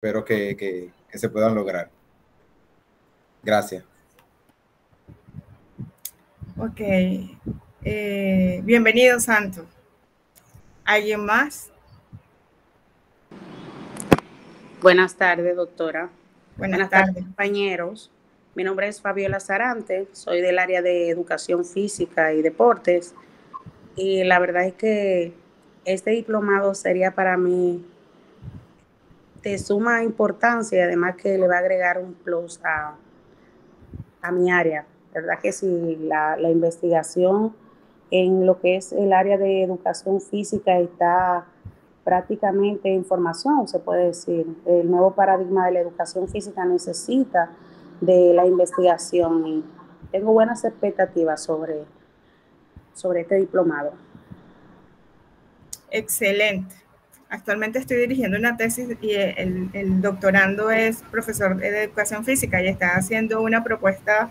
espero que se puedan lograr. Gracias. Ok. Bienvenido, Santo. ¿Alguien más? Buenas tardes, doctora. Buenas Buenas tardes, tardes. compañeros. Mi nombre es Fabiola Sarante, soy del área de educación física y deportes. Y la verdad es que este diplomado sería para mí de suma importancia y además que le va a agregar un plus a mi área. La verdad que sí, la investigación en lo que es el área de educación física está prácticamente en formación, se puede decir. El nuevo paradigma de la educación física necesita de la investigación y tengo buenas expectativas sobre este diplomado. Excelente. Actualmente estoy dirigiendo una tesis y el doctorando es profesor de educación física y está haciendo una propuesta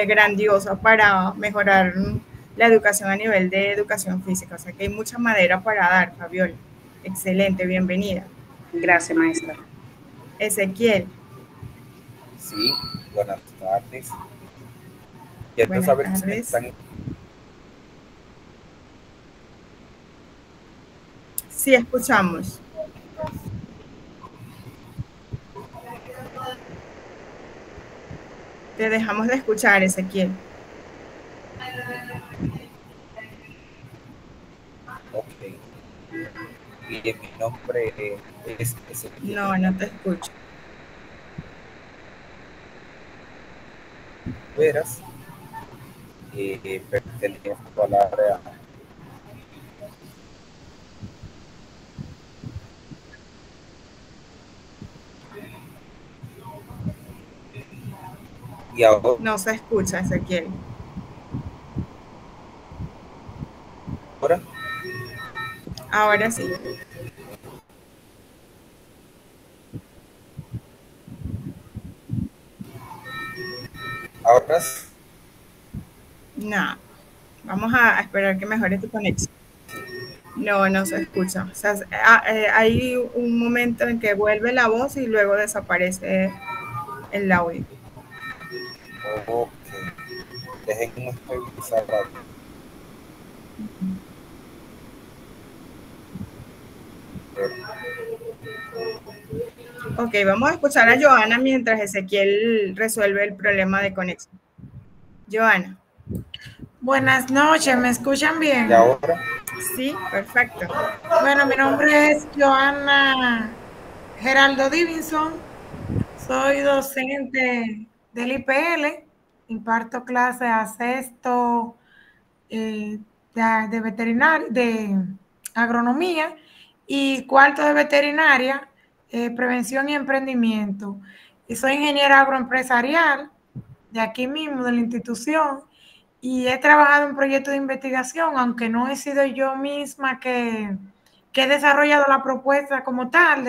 grandiosa para mejorar la educación a nivel de educación física. O sea que hay mucha madera para dar, Fabiola. Excelente, bienvenida. Gracias, maestra. Ezequiel. Sí, buenas tardes. Quiero Buenas saber si me tardes. están... Sí, escuchamos. Te dejamos de escuchar, Ezequiel. Ok. Y mi nombre es Ezequiel No, no te escucho. Veras. Pertenezco al área y ahora No se escucha, Ezequiel. Ahora sí. ahora No. Vamos a esperar que mejore tu conexión. No, no se escucha. O sea, hay un momento en que vuelve la voz y luego desaparece el audio. ok, déjenme revisar rápido. Ok, vamos a escuchar a Joana mientras Ezequiel resuelve el problema de conexión. Joana. Buenas noches, ¿me escuchan Y bien? ahora Sí, perfecto. Bueno, mi nombre es Joana Geraldo Divinson, soy docente del IPL, imparto clases a sexto eh, de veterinaria, de agronomía y cuarto de veterinaria, prevención y emprendimiento. Y soy ingeniera agroempresarial de aquí mismo, de la institución, y he trabajado en proyectos de investigación, aunque no he sido yo misma que he desarrollado la propuesta como tal,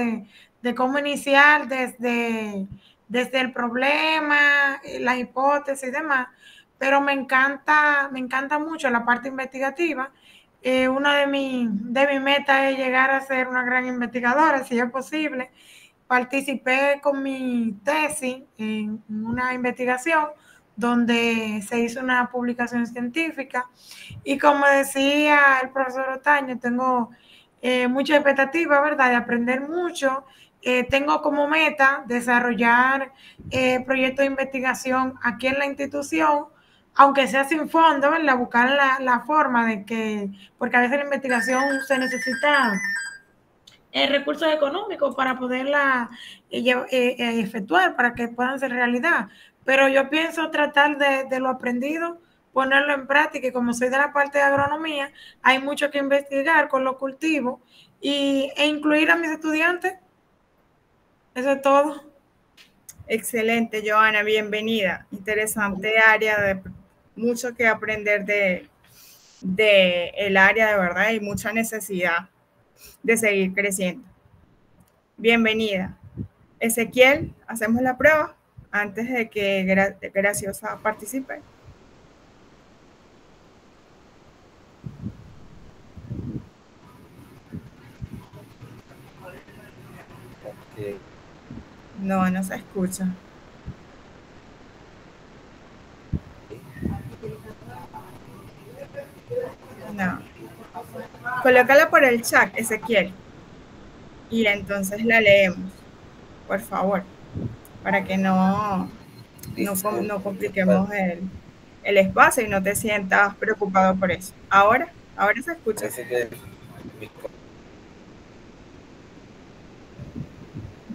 de cómo iniciar desde el problema, las hipótesis y demás, pero me encanta mucho la parte investigativa. Una de mis metas es llegar a ser una gran investigadora, si es posible. Participé con mi tesis en una investigación donde se hizo una publicación científica y como decía el profesor Otaño, tengo mucha expectativa, ¿verdad?, de aprender mucho. Tengo como meta desarrollar proyectos de investigación aquí en la institución, aunque sea sin fondo, ¿verdad?, buscar la forma de que, porque a veces la investigación se necesita recursos económicos para poderla efectuar, para que puedan ser realidad. Pero yo pienso tratar de lo aprendido, ponerlo en práctica, y como soy de la parte de agronomía, hay mucho que investigar con los cultivos e incluir a mis estudiantes. Eso es todo. Excelente, Joana, bienvenida. Interesante área, de mucho que aprender de el área, de verdad, y mucha necesidad de seguir creciendo. Bienvenida. Ezequiel, hacemos la prueba antes de que Graciosa participe. ok. No, no se escucha. No. Colócala por el chat, Ezequiel. Y entonces la leemos, por favor, para que no compliquemos el espacio y no te sientas preocupado por eso. Ahora se escucha.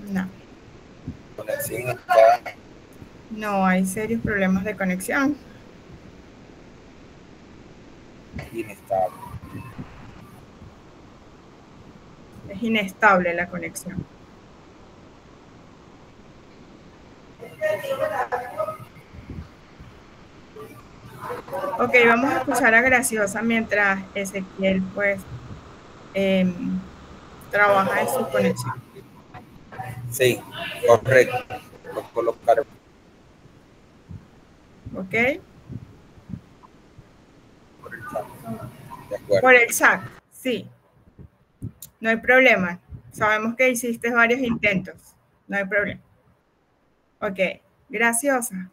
No. No, hay serios problemas de conexión. Es inestable la conexión. Ok, vamos a escuchar a Graciosa mientras Ezequiel pues trabaja en su conexión. Sí, correcto. Lo colocar. Ok. Por el chat. De acuerdo. Por el chat, sí. No hay problema. Sabemos que hiciste varios intentos. No hay problema. Ok, Graciosa.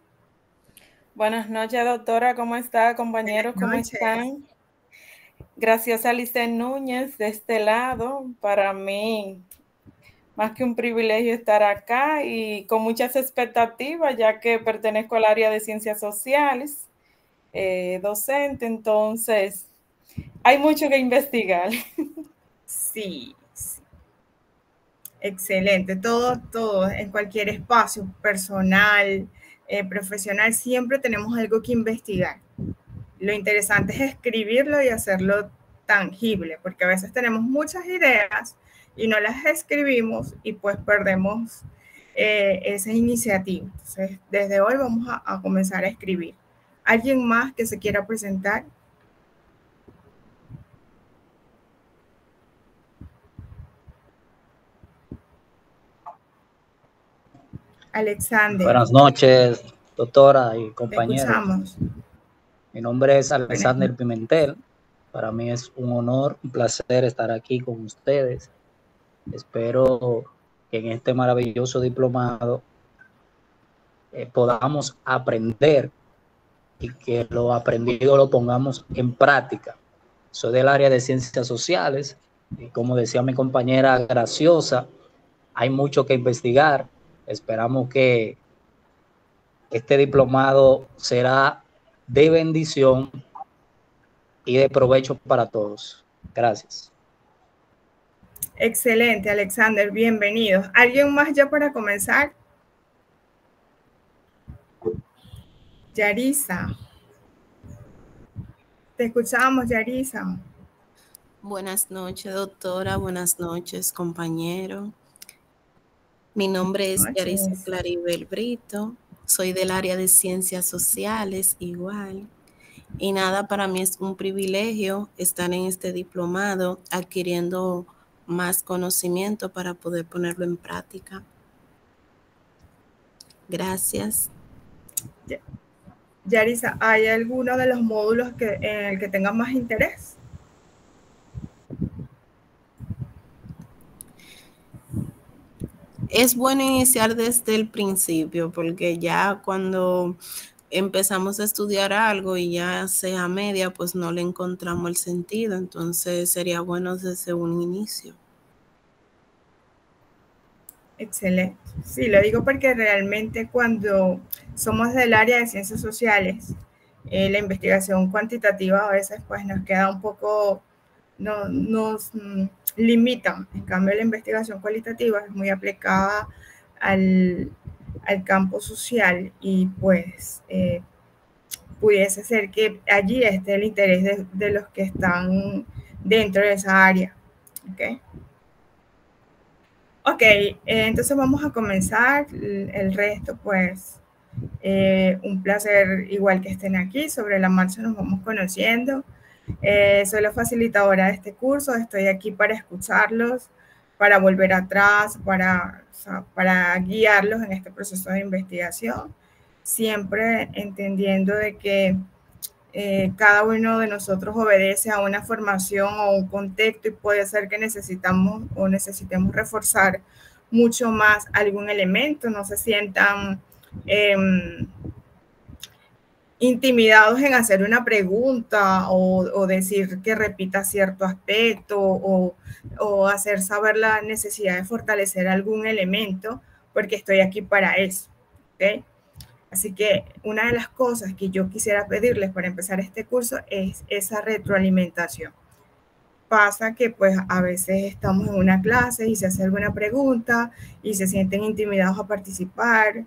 Buenas noches, doctora. ¿Cómo está, compañeros? ¿Cómo están? Graciosa Licen Núñez, de este lado. Para mí, más que un privilegio estar acá y con muchas expectativas, ya que pertenezco al área de ciencias sociales, docente, entonces hay mucho que investigar. Sí. Excelente. Todo, en cualquier espacio personal, profesional, siempre tenemos algo que investigar. Lo interesante es escribirlo y hacerlo tangible, porque a veces tenemos muchas ideas y no las escribimos y pues perdemos esa iniciativa. Entonces, desde hoy vamos a comenzar a escribir. ¿Alguien más que se quiera presentar? Alexander. Buenas noches, doctora y compañeros. Te escuchamos. Mi nombre es Alexander Pimentel. Para mí es un honor, un placer estar aquí con ustedes. Espero que en este maravilloso diplomado podamos aprender y que lo aprendido lo pongamos en práctica. Soy del área de ciencias sociales y como decía mi compañera Graciosa, hay mucho que investigar. Esperamos que este diplomado será de bendición y de provecho para todos. Gracias. Excelente, Alexander, bienvenidos. ¿Alguien más ya para comenzar? Yarisa. Te escuchamos, Yarisa. Buenas noches, doctora. Buenas noches, compañero. Mi nombre es Yarisa Claribel Brito. Soy del área de ciencias sociales, igual. Y nada, para mí es un privilegio estar en este diplomado, adquiriendo más conocimiento para poder ponerlo en práctica. Gracias. Yarisa, ¿hay alguno de los módulos en el que tengas más interés? Es bueno iniciar desde el principio, porque ya cuando empezamos a estudiar algo y ya sea media, pues no le encontramos el sentido. Entonces sería bueno desde un inicio. Excelente. Sí, lo digo porque realmente cuando somos del área de ciencias sociales, la investigación cuantitativa a veces pues nos queda un poco, nos limita. En cambio, la investigación cualitativa es muy aplicada al campo social y pues pudiese ser que allí esté el interés de los que están dentro de esa área. Ok, entonces vamos a comenzar. El resto, pues, un placer igual que estén aquí. Sobre la marcha nos vamos conociendo. Soy la facilitadora de este curso. Estoy aquí para escucharlos, para volver atrás, para guiarlos en este proceso de investigación. Siempre entendiendo de que cada uno de nosotros obedece a una formación o un contexto y puede ser que necesitemos reforzar mucho más algún elemento, no se sientan intimidados en hacer una pregunta o decir que repita cierto aspecto o hacer saber la necesidad de fortalecer algún elemento, porque estoy aquí para eso, ¿ok? Así que una de las cosas que yo quisiera pedirles para empezar este curso es esa retroalimentación. Pasa que pues a veces estamos en una clase y se hace alguna pregunta y se sienten intimidados a participar.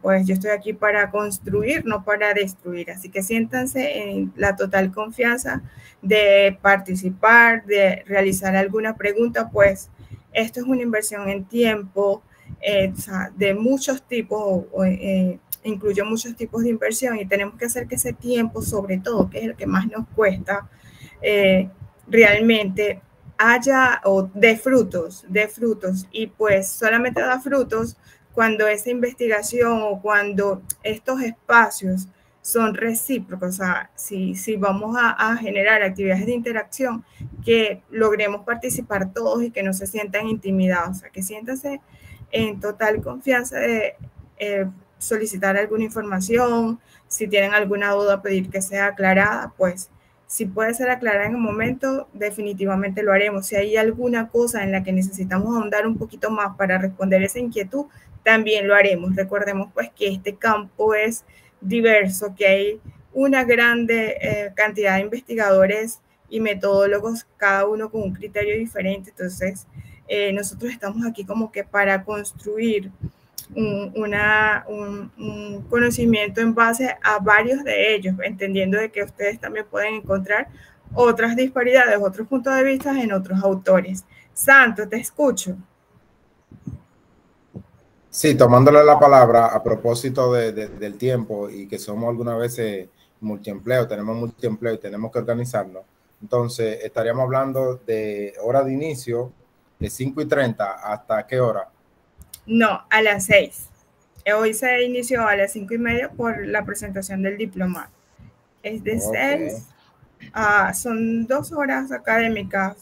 Pues yo estoy aquí para construir, no para destruir. Así que siéntanse en la total confianza de participar, de realizar alguna pregunta, pues esto es una inversión en tiempo, o sea, de muchos tipos, incluye muchos tipos de inversión y tenemos que hacer que ese tiempo, sobre todo, que es el que más nos cuesta, realmente haya o de frutos, y pues solamente da frutos cuando esa investigación o cuando estos espacios son recíprocos, o sea, si vamos a generar actividades de interacción, que logremos participar todos y que no se sientan intimidados, o sea, que siéntanse en total confianza de solicitar alguna información, si tienen alguna duda, pedir que sea aclarada, pues si puede ser aclarada en un momento, definitivamente lo haremos. Si hay alguna cosa en la que necesitamos ahondar un poquito más para responder esa inquietud, también lo haremos. Recordemos pues que este campo es diverso, que hay una grande cantidad de investigadores y metodólogos, cada uno con un criterio diferente. Entonces, nosotros estamos aquí como que para construir un conocimiento en base a varios de ellos, entendiendo de que ustedes también pueden encontrar otras disparidades, otros puntos de vista en otros autores. Santo, te escucho. Sí, tomándole la palabra a propósito del tiempo y que somos algunas veces multiempleo, tenemos multiempleo y tenemos que organizarnos. Entonces, estaríamos hablando de hora de inicio de 5:30, ¿hasta qué hora? No, a las 6. Hoy se inició a las 5:30 por la presentación del diplomado. Es de 6 son 2 horas académicas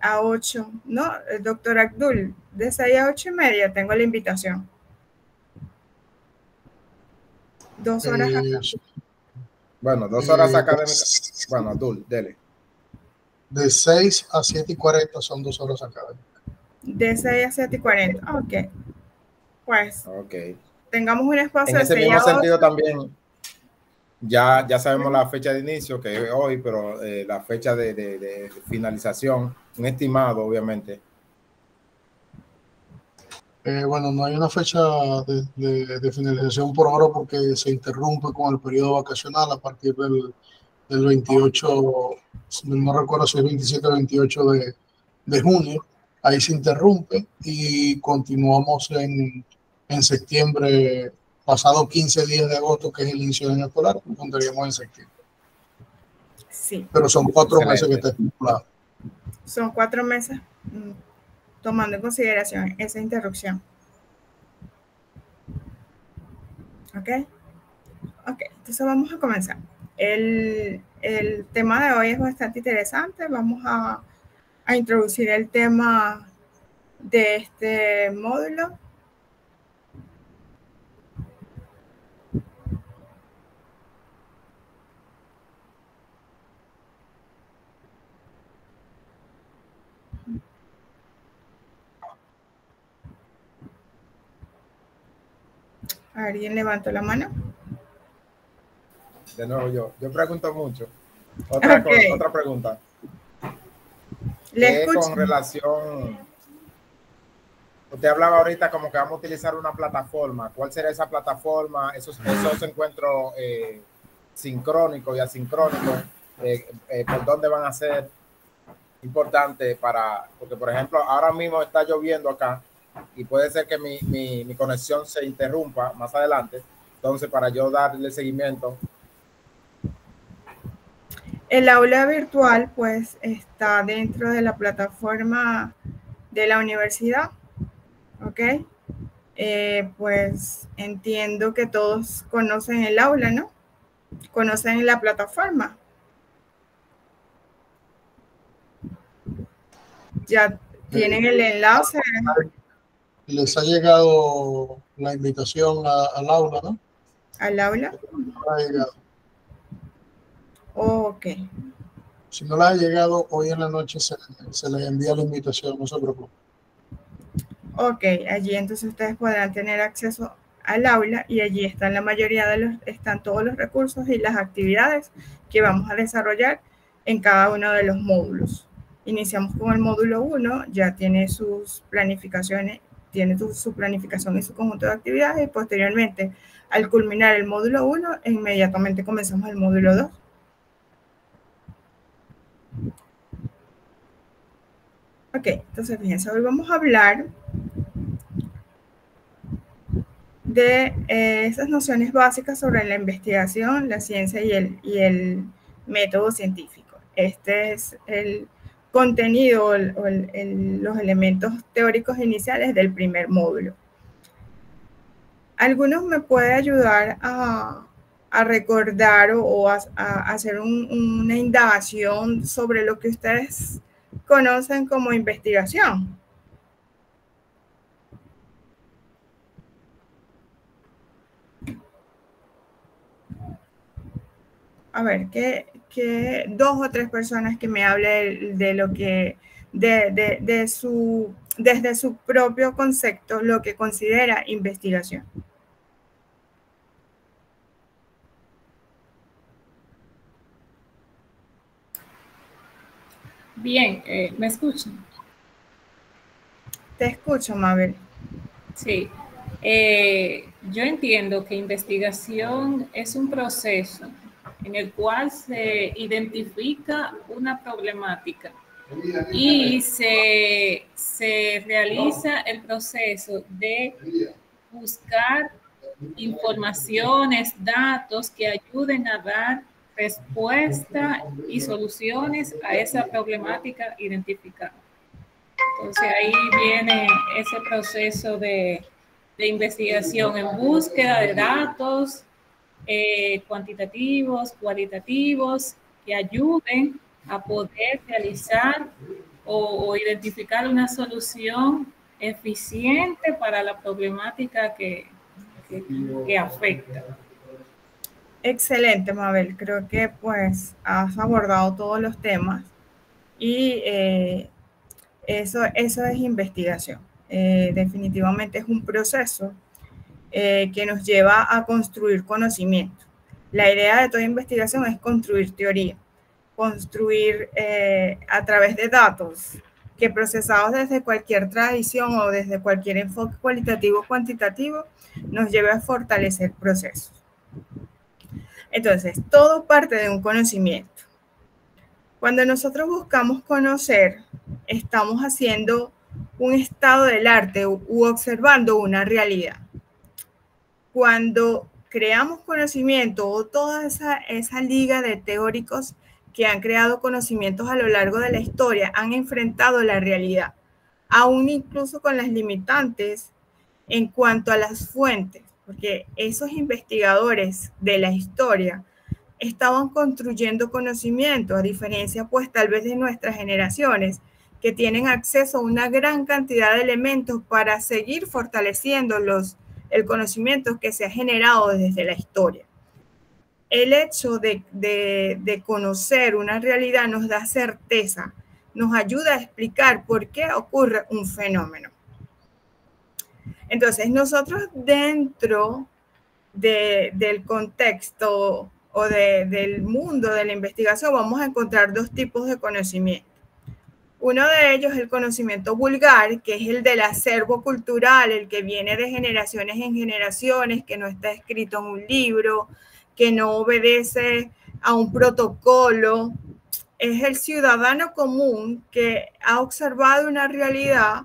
a 8. No, doctor Abdul, de 6 a 8:30 tengo la invitación. 2 horas acá. Bueno, 2 horas académicas. Bueno, Abdul, dele. De 6 a 7:40 son 2 horas académicas. De 6 a 7:40. Ok. Pues tengamos un espacio en ese de mismo sentido también. Ya sabemos la fecha de inicio, que es hoy, pero la fecha de finalización, un estimado, obviamente. Bueno, no hay una fecha de finalización por ahora porque se interrumpe con el periodo vacacional a partir del 28, no recuerdo si es 27 o 28 de junio. Ahí se interrumpe y continuamos en septiembre, pasado 15 días de agosto, que es el inicio del año escolar, contaríamos en septiembre. Sí. Pero son 4 meses que está estipulado. Son 4 meses, tomando en consideración esa interrupción. ¿Ok? Ok, entonces vamos a comenzar. El tema de hoy es bastante interesante. Vamos a introducir el tema de este módulo. ¿Alguien levantó la mano? De nuevo yo pregunto mucho. Otra pregunta. Con relación, usted hablaba ahorita como que vamos a utilizar una plataforma. ¿Cuál será esa plataforma? Esos encuentros sincrónicos y asincrónicos, ¿por dónde van a ser importantes porque por ejemplo ahora mismo está lloviendo acá y puede ser que mi conexión se interrumpa más adelante? Entonces, para yo darle seguimiento. El aula virtual, pues, está dentro de la plataforma de la universidad, ¿ok? Pues entiendo que todos conocen el aula, ¿no? Conocen la plataforma. Ya Tienen el enlace. Les ha llegado la invitación al aula, ¿no? ¿Al aula? No ha llegado. Ok. Si no les ha llegado, hoy en la noche se les envía la invitación, no se preocupen. Ok, allí entonces ustedes podrán tener acceso al aula y allí están la mayoría están todos los recursos y las actividades que vamos a desarrollar en cada uno de los módulos. Iniciamos con el módulo 1, ya tiene sus planificaciones, tiene su planificación y su conjunto de actividades, y posteriormente, al culminar el módulo 1, inmediatamente comenzamos el módulo 2. Ok, entonces fíjense, hoy vamos a hablar de esas nociones básicas sobre la investigación, la ciencia y el método científico. Este es el contenido los elementos teóricos iniciales del primer módulo. Algunos me pueden ayudar a recordar o a hacer una indagación sobre lo que ustedes conocen como investigación. A ver, que 2 o 3 personas que me hablen de lo que, desde su propio concepto, lo que considera investigación. Bien, ¿me escuchan? Te escucho, Mabel. Sí. Yo entiendo que investigación es un proceso en el cual se identifica una problemática y se realiza el proceso de buscar informaciones, datos que ayuden a dar respuesta y soluciones a esa problemática identificada. Entonces ahí viene ese proceso de investigación en búsqueda de datos cuantitativos, cualitativos, que ayuden a poder realizar o identificar una solución eficiente para la problemática que afecta. Excelente, Mabel. Creo que pues has abordado todos los temas y eso es investigación. Definitivamente es un proceso que nos lleva a construir conocimiento. La idea de toda investigación es construir teoría, construir a través de datos que procesados desde cualquier tradición o desde cualquier enfoque cualitativo o cuantitativo nos lleve a fortalecer procesos. Entonces, todo parte de un conocimiento. Cuando nosotros buscamos conocer, estamos haciendo un estado del arte u observando una realidad. Cuando creamos conocimiento o toda esa liga de teóricos que han creado conocimientos a lo largo de la historia han enfrentado la realidad, aún incluso con las limitantes en cuanto a las fuentes, porque esos investigadores de la historia estaban construyendo conocimiento, a diferencia pues tal vez de nuestras generaciones, que tienen acceso a una gran cantidad de elementos para seguir fortaleciendo el conocimiento que se ha generado desde la historia. El hecho de conocer una realidad nos da certeza, nos ayuda a explicar por qué ocurre un fenómeno. Entonces, nosotros dentro del contexto o del mundo de la investigación vamos a encontrar 2 tipos de conocimiento. Uno de ellos es el conocimiento vulgar, que es el del acervo cultural, el que viene de generaciones en generaciones, que no está escrito en un libro, que no obedece a un protocolo. Es el ciudadano común que ha observado una realidad,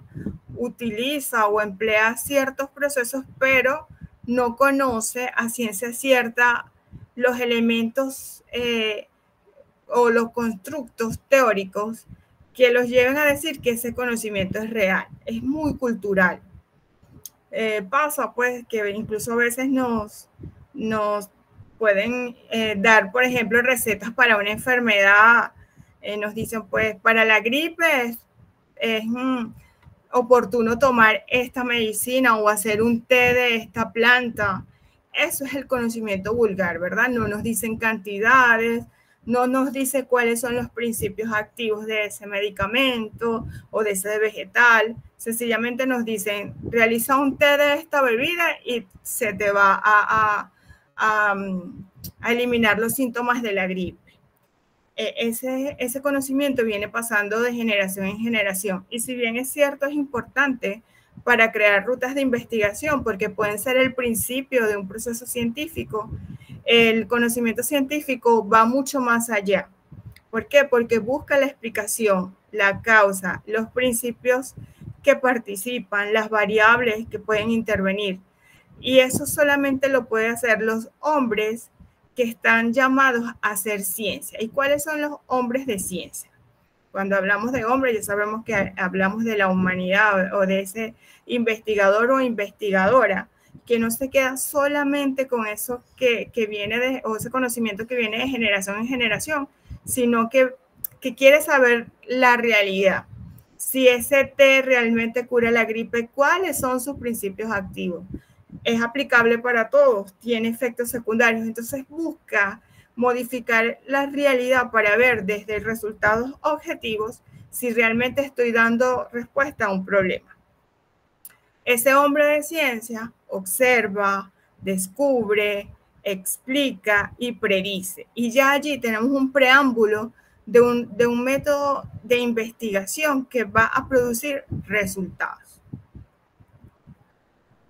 utiliza o emplea ciertos procesos, pero no conoce a ciencia cierta los elementos o los constructos teóricos que los lleven a decir que ese conocimiento es real, es muy cultural. Pasa pues que incluso a veces nos pueden dar, por ejemplo, recetas para una enfermedad, nos dicen pues para la gripe oportuno tomar esta medicina o hacer un té de esta planta. Eso es el conocimiento vulgar, ¿verdad? No nos dicen cantidades, no nos dice cuáles son los principios activos de ese medicamento o de ese vegetal. Sencillamente nos dicen, realiza un té de esta bebida y se te va a eliminar los síntomas de la gripe. Ese conocimiento viene pasando de generación en generación. Y si bien es cierto, es importante para crear rutas de investigación, porque pueden ser el principio de un proceso científico, el conocimiento científico va mucho más allá. ¿Por qué? Porque busca la explicación, la causa, los principios que participan, las variables que pueden intervenir. Y eso solamente lo pueden hacer los hombres que están llamados a hacer ciencia. ¿Y cuáles son los hombres de ciencia? Cuando hablamos de hombres, ya sabemos que hablamos de la humanidad o de ese investigador o investigadora que no se queda solamente con eso que viene o ese conocimiento que viene de generación en generación, sino que quiere saber la realidad. Si ese té realmente cura la gripe, ¿cuáles son sus principios activos? Es aplicable para todos, tiene efectos secundarios, entonces busca modificar la realidad para ver desde resultados objetivos si realmente estoy dando respuesta a un problema. Ese hombre de ciencia observa, descubre, explica y predice. Y ya allí tenemos un preámbulo de un método de investigación que va a producir resultados.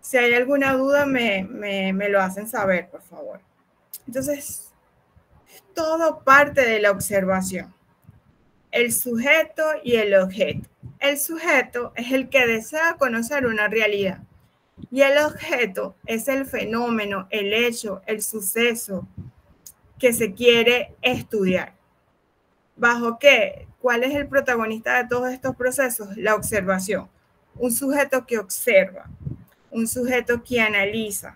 Si hay alguna duda, me lo hacen saber, por favor. Entonces, todo parte de la observación. El sujeto y el objeto. El sujeto es el que desea conocer una realidad y el objeto es el fenómeno, el hecho, el suceso que se quiere estudiar. ¿Bajo qué? ¿Cuál es el protagonista de todos estos procesos? La observación. Un sujeto que observa, un sujeto que analiza,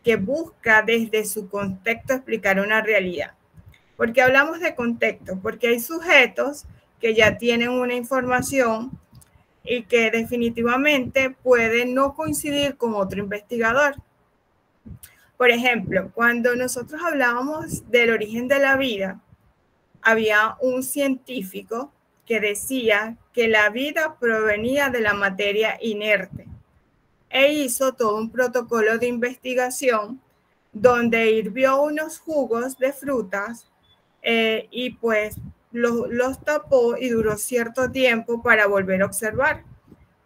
que busca desde su contexto explicar una realidad. ¿Por qué hablamos de contexto? Porque hay sujetos que ya tienen una información y que definitivamente pueden no coincidir con otro investigador. Por ejemplo, cuando nosotros hablábamos del origen de la vida, había un científico que decía que la vida provenía de la materia inerte e hizo todo un protocolo de investigación donde hirvió unos jugos de frutas y pues los tapó y duró cierto tiempo para volver a observar.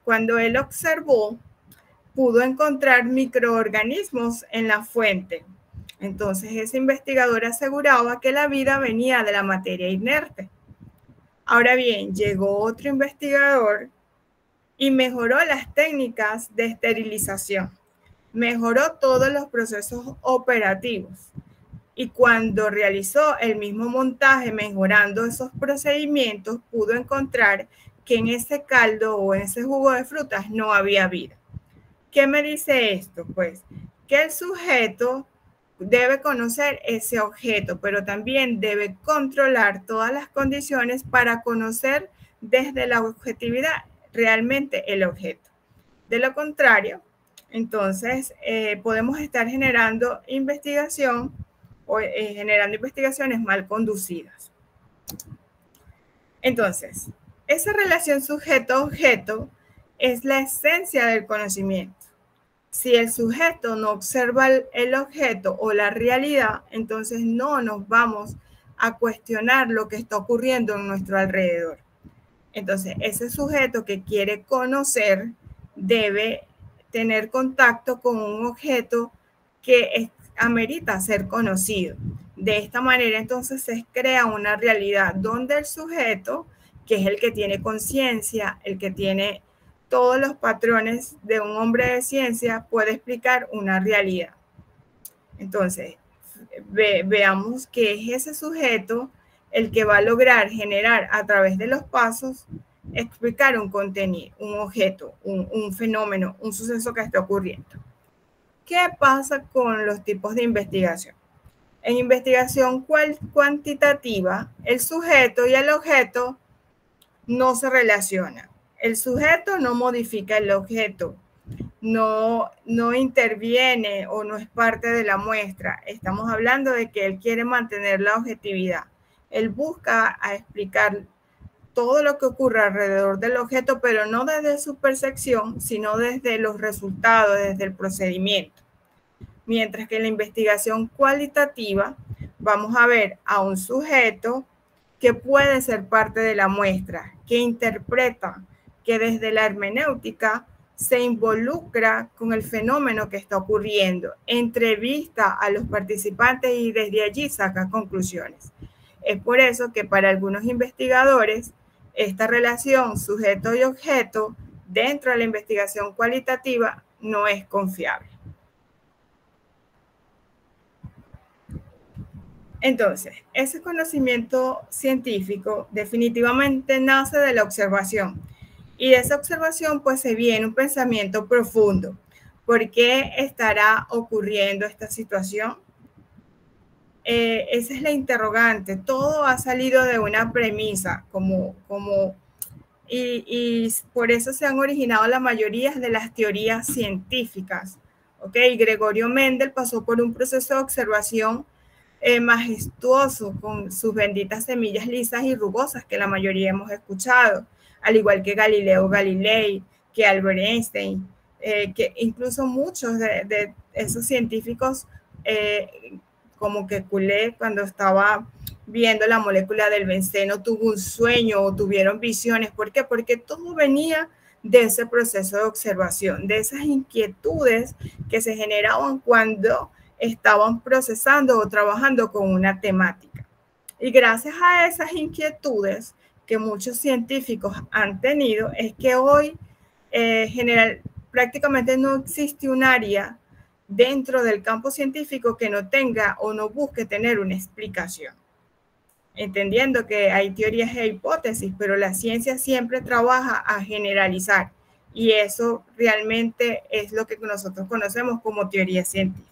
Cuando él observó, pudo encontrar microorganismos en la fuente. Entonces ese investigador aseguraba que la vida venía de la materia inerte. Ahora bien, llegó otro investigador y mejoró las técnicas de esterilización, mejoró todos los procesos operativos. Y cuando realizó el mismo montaje, mejorando esos procedimientos, pudo encontrar que en ese caldo o en ese jugo de frutas no había vida. ¿Qué me dice esto? Pues que el sujeto debe conocer ese objeto, pero también debe controlar todas las condiciones para conocer desde la objetividad realmente el objeto. De lo contrario, entonces podemos estar generando investigación o generando investigaciones mal conducidas. Entonces, esa relación sujeto-objeto es la esencia del conocimiento. Si el sujeto no observa el objeto o la realidad, entonces no nos vamos a cuestionar lo que está ocurriendo en nuestro alrededor. Entonces, ese sujeto que quiere conocer debe tener contacto con un objeto que amerita ser conocido. De esta manera, entonces, se crea una realidad donde el sujeto, que es el que tiene conciencia, el que tiene todos los patrones de un hombre de ciencia, puede explicar una realidad. Entonces, veamos que es ese sujeto el que va a lograr generar a través de los pasos, explicar un contenido, un objeto, un fenómeno, un suceso que está ocurriendo. ¿Qué pasa con los tipos de investigación? En investigación cuantitativa, el sujeto y el objeto no se relacionan. El sujeto no modifica el objeto, no interviene o no es parte de la muestra. Estamos hablando de que él quiere mantener la objetividad. Él busca a explicar todo lo que ocurre alrededor del objeto, pero no desde su percepción, sino desde los resultados, desde el procedimiento. Mientras que en la investigación cualitativa vamos a ver a un sujeto que puede ser parte de la muestra, que interpreta, que desde la hermenéutica se involucra con el fenómeno que está ocurriendo, entrevista a los participantes y desde allí saca conclusiones. Es por eso que para algunos investigadores esta relación sujeto y objeto dentro de la investigación cualitativa no es confiable. Entonces, ese conocimiento científico definitivamente nace de la observación. Y de esa observación pues se viene un pensamiento profundo. ¿Por qué estará ocurriendo esta situación? Esa es la interrogante. Todo ha salido de una premisa y por eso se han originado la mayoría de las teorías científicas. ¿Okay? Gregorio Mendel pasó por un proceso de observación majestuoso con sus benditas semillas lisas y rugosas que la mayoría hemos escuchado, al igual que Galileo Galilei, que Albert Einstein, que incluso muchos de esos científicos como que Kekulé, cuando estaba viendo la molécula del benceno, tuvo un sueño o tuvieron visiones. ¿Por qué? Porque todo venía de ese proceso de observación, de esas inquietudes que se generaban cuando estaban procesando o trabajando con una temática. Y gracias a esas inquietudes que muchos científicos han tenido, es que hoy prácticamente no existe un área dentro del campo científico que no tenga o no busque tener una explicación. Entendiendo que hay teorías e hipótesis, pero la ciencia siempre trabaja a generalizar. Y eso realmente es lo que nosotros conocemos como teoría científica.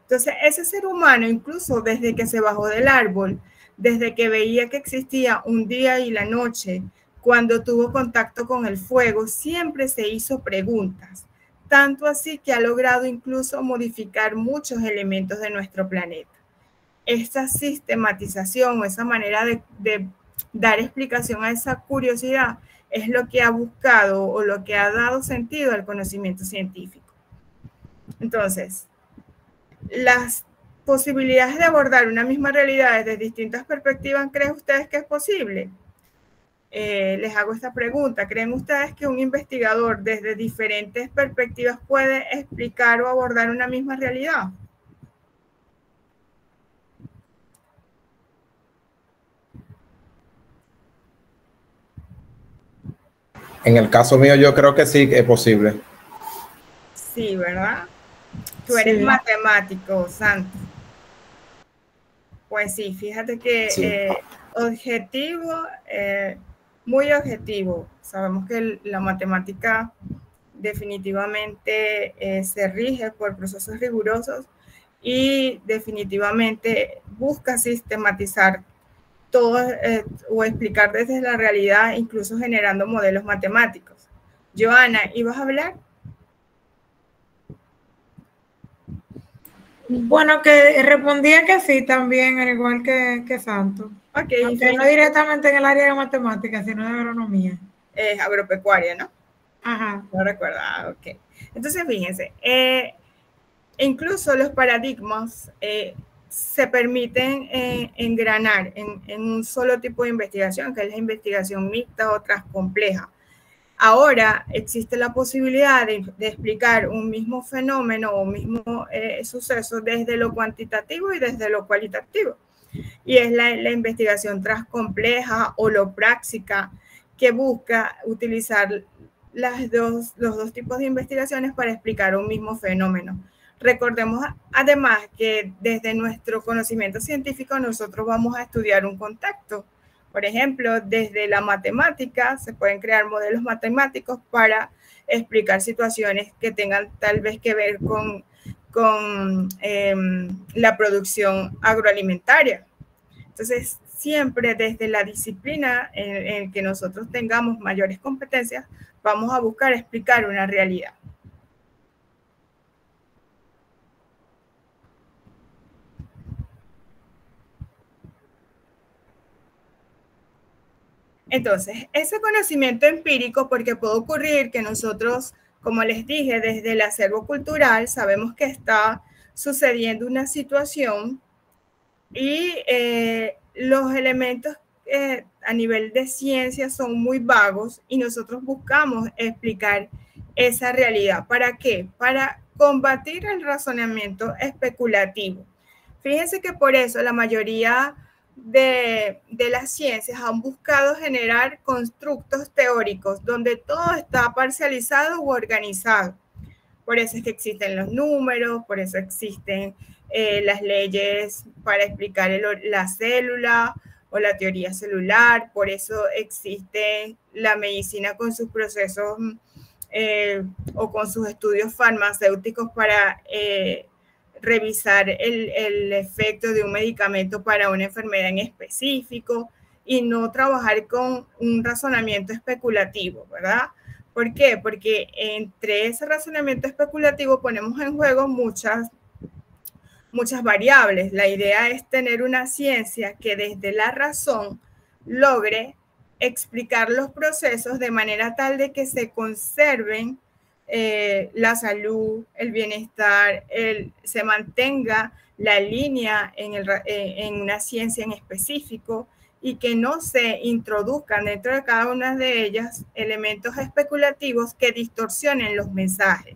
Entonces, ese ser humano, incluso desde que se bajó del árbol, desde que veía que existía un día y la noche, cuando tuvo contacto con el fuego, siempre se hizo preguntas. Tanto así que ha logrado incluso modificar muchos elementos de nuestro planeta. Esta sistematización o esa manera de dar explicación a esa curiosidad es lo que ha buscado o lo que ha dado sentido al conocimiento científico. Entonces, las posibilidades de abordar una misma realidad desde distintas perspectivas, ¿creen ustedes que es posible? Les hago esta pregunta. ¿Creen ustedes que un investigador desde diferentes perspectivas puede explicar o abordar una misma realidad? En el caso mío, yo creo que sí que es posible. Sí, ¿verdad? Tú eres matemático, Santo. Pues sí, fíjate que Sí. Objetivo, muy objetivo. Sabemos que la matemática definitivamente se rige por procesos rigurosos y definitivamente busca sistematizar todo o explicar desde la realidad, incluso generando modelos matemáticos. Joana, ¿ibas a hablar? Bueno, que respondía que sí también, al igual que Santo. Okay, aunque no directamente en el área de matemáticas, sino de agronomía. Agropecuaria, ¿no? Ajá. No recuerdo, ok. Entonces, fíjense, incluso los paradigmas se permiten engranar en un solo tipo de investigación, que es la investigación mixta o transcompleja. Ahora existe la posibilidad de explicar un mismo fenómeno o un mismo suceso desde lo cuantitativo y desde lo cualitativo. Y es la investigación transcompleja o holopráxica, que busca utilizar los dos tipos de investigaciones para explicar un mismo fenómeno. Recordemos además que desde nuestro conocimiento científico nosotros vamos a estudiar un contexto. Por ejemplo, desde la matemática se pueden crear modelos matemáticos para explicar situaciones que tengan tal vez que ver con la producción agroalimentaria. Entonces, siempre desde la disciplina en que nosotros tengamos mayores competencias, vamos a buscar explicar una realidad. Entonces, ese conocimiento empírico, porque puede ocurrir que nosotros, como les dije, desde el acervo cultural, sabemos que está sucediendo una situación y los elementos a nivel de ciencia son muy vagos y nosotros buscamos explicar esa realidad. ¿Para qué? Para combatir el razonamiento especulativo. Fíjense que por eso la mayoría de las ciencias han buscado generar constructos teóricos donde todo está parcializado u organizado. Por eso es que existen los números, por eso existen las leyes para explicar la célula o la teoría celular, por eso existe la medicina con sus procesos o con sus estudios farmacéuticos para revisar el efecto de un medicamento para una enfermedad en específico y no trabajar con un razonamiento especulativo, ¿verdad? ¿Por qué? Porque entre ese razonamiento especulativo ponemos en juego muchas variables. La idea es tener una ciencia que desde la razón logre explicar los procesos de manera tal de que se conserven la salud, el bienestar, se mantenga la línea en una ciencia en específico y que no se introduzcan dentro de cada una de ellas elementos especulativos que distorsionen los mensajes.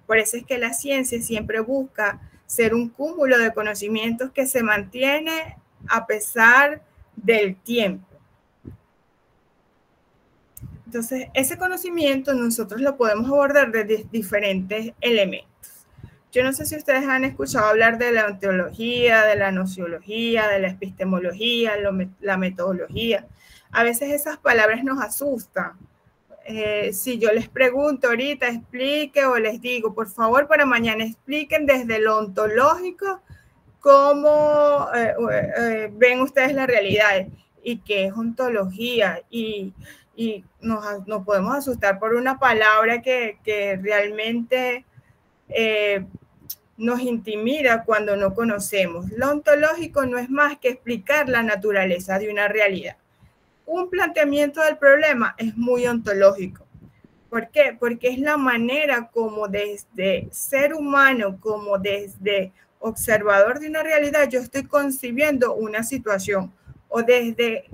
Por eso es que la ciencia siempre busca ser un cúmulo de conocimientos que se mantiene a pesar del tiempo. Entonces, ese conocimiento nosotros lo podemos abordar desde diferentes elementos. Yo no sé si ustedes han escuchado hablar de la ontología, de la nociología, de la epistemología, la metodología. A veces esas palabras nos asustan. Si yo les pregunto ahorita, explique o les digo, por favor, para mañana expliquen desde lo ontológico cómo ven ustedes la realidad y qué es ontología. Y nos podemos asustar por una palabra que realmente nos intimida cuando no conocemos. Lo ontológico no es más que explicar la naturaleza de una realidad. Un planteamiento del problema es muy ontológico. ¿Por qué? Porque es la manera como desde ser humano, como desde observador de una realidad, yo estoy concibiendo una situación, o desde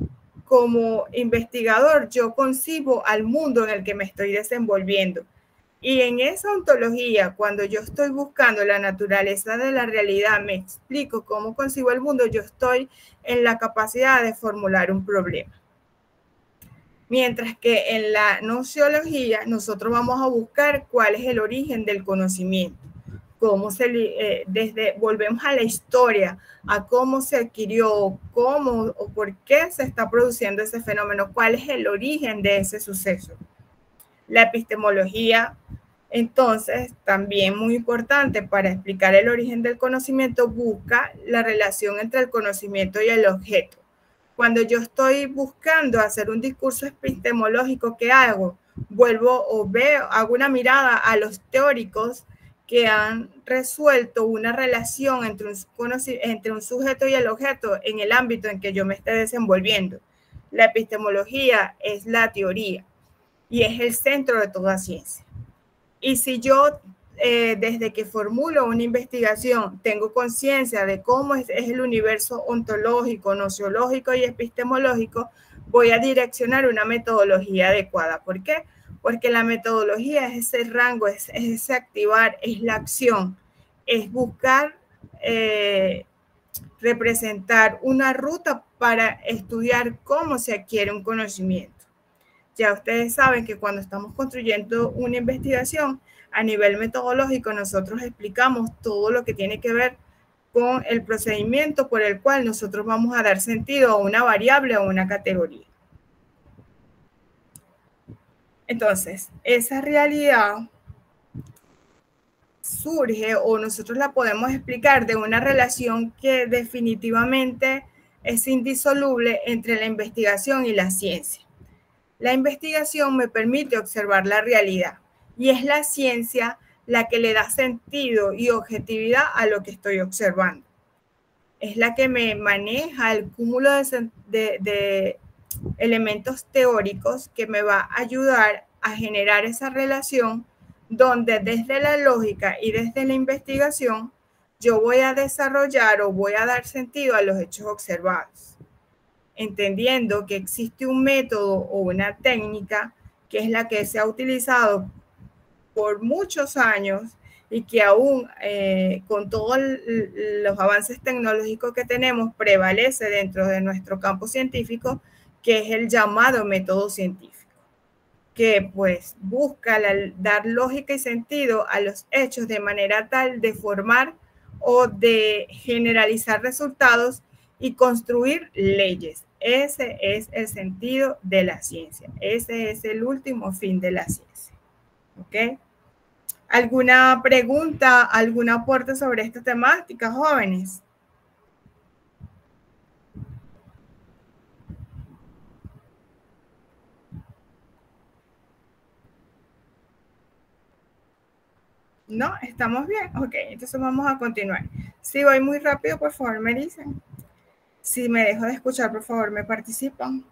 como investigador yo concibo al mundo en el que me estoy desenvolviendo. Y en esa ontología, cuando yo estoy buscando la naturaleza de la realidad, me explico cómo concibo el mundo, yo estoy en la capacidad de formular un problema. Mientras que en la nociología nosotros vamos a buscar cuál es el origen del conocimiento, cómo volvemos a la historia, a cómo se adquirió, cómo o por qué se está produciendo ese fenómeno, cuál es el origen de ese suceso. La epistemología, entonces, también muy importante para explicar el origen del conocimiento, busca la relación entre el conocimiento y el objeto. Cuando yo estoy buscando hacer un discurso epistemológico, ¿qué hago? Vuelvo o hago una mirada a los teóricos que han resuelto una relación entre un sujeto y el objeto en el ámbito en que yo me esté desenvolviendo. La epistemología es la teoría y es el centro de toda ciencia. Y si yo, desde que formulo una investigación, tengo conciencia de cómo es el universo ontológico, nociológico y epistemológico, voy a direccionar una metodología adecuada. ¿Por qué? Porque la metodología es ese rango, es ese activar, es la acción, es buscar representar una ruta para estudiar cómo se adquiere un conocimiento. Ya ustedes saben que cuando estamos construyendo una investigación a nivel metodológico, nosotros explicamos todo lo que tiene que ver con el procedimiento por el cual nosotros vamos a dar sentido a una variable o una categoría. Entonces, esa realidad surge o nosotros la podemos explicar de una relación que definitivamente es indisoluble entre la investigación y la ciencia. La investigación me permite observar la realidad y es la ciencia la que le da sentido y objetividad a lo que estoy observando. Es la que me maneja el cúmulo de elementos teóricos que me va a ayudar a generar esa relación donde desde la lógica y desde la investigación yo voy a desarrollar o voy a dar sentido a los hechos observados, entendiendo que existe un método o una técnica que es la que se ha utilizado por muchos años y que aún con todos los avances tecnológicos que tenemos prevalece dentro de nuestro campo científico, que es el llamado método científico, que pues busca dar lógica y sentido a los hechos de manera tal de formar o de generalizar resultados y construir leyes. Ese es el sentido de la ciencia. Ese es el último fin de la ciencia. ¿Ok? ¿Alguna pregunta, algún aporte sobre esta temática, jóvenes? ¿No? ¿Estamos bien? Ok, entonces vamos a continuar. Si voy muy rápido, por favor, me dicen. Si me dejo de escuchar, por favor, me participan.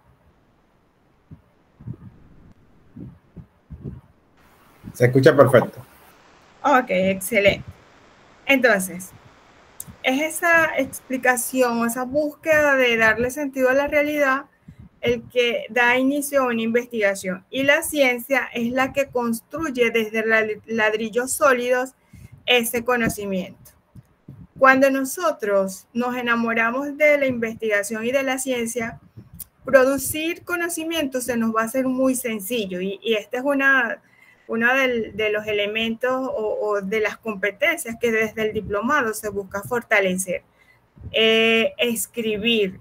Se escucha perfecto. Ok, excelente. Entonces, es esa explicación, esa búsqueda de darle sentido a la realidad el que da inicio a una investigación. Y la ciencia es la que construye desde ladrillos sólidos ese conocimiento. Cuando nosotros nos enamoramos de la investigación y de la ciencia, producir conocimiento se nos va a hacer muy sencillo. Y esta es una de los elementos o de las competencias que desde el diplomado se busca fortalecer. Escribir,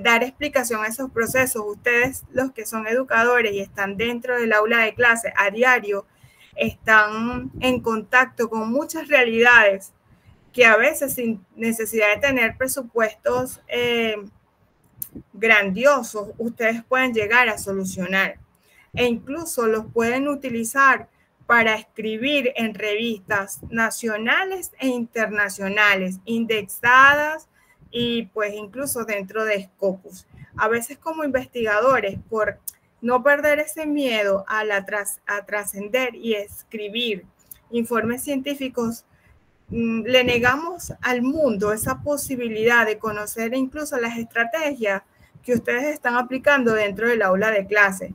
dar explicación a esos procesos. Ustedes, los que son educadores y están dentro del aula de clase a diario, están en contacto con muchas realidades que a veces sin necesidad de tener presupuestos grandiosos, ustedes pueden llegar a solucionar. E incluso los pueden utilizar para escribir en revistas nacionales e internacionales, indexadas y pues incluso dentro de Scopus. A veces como investigadores, por no perder ese miedo a trascender y escribir informes científicos, le negamos al mundo esa posibilidad de conocer incluso las estrategias que ustedes están aplicando dentro del aula de clase.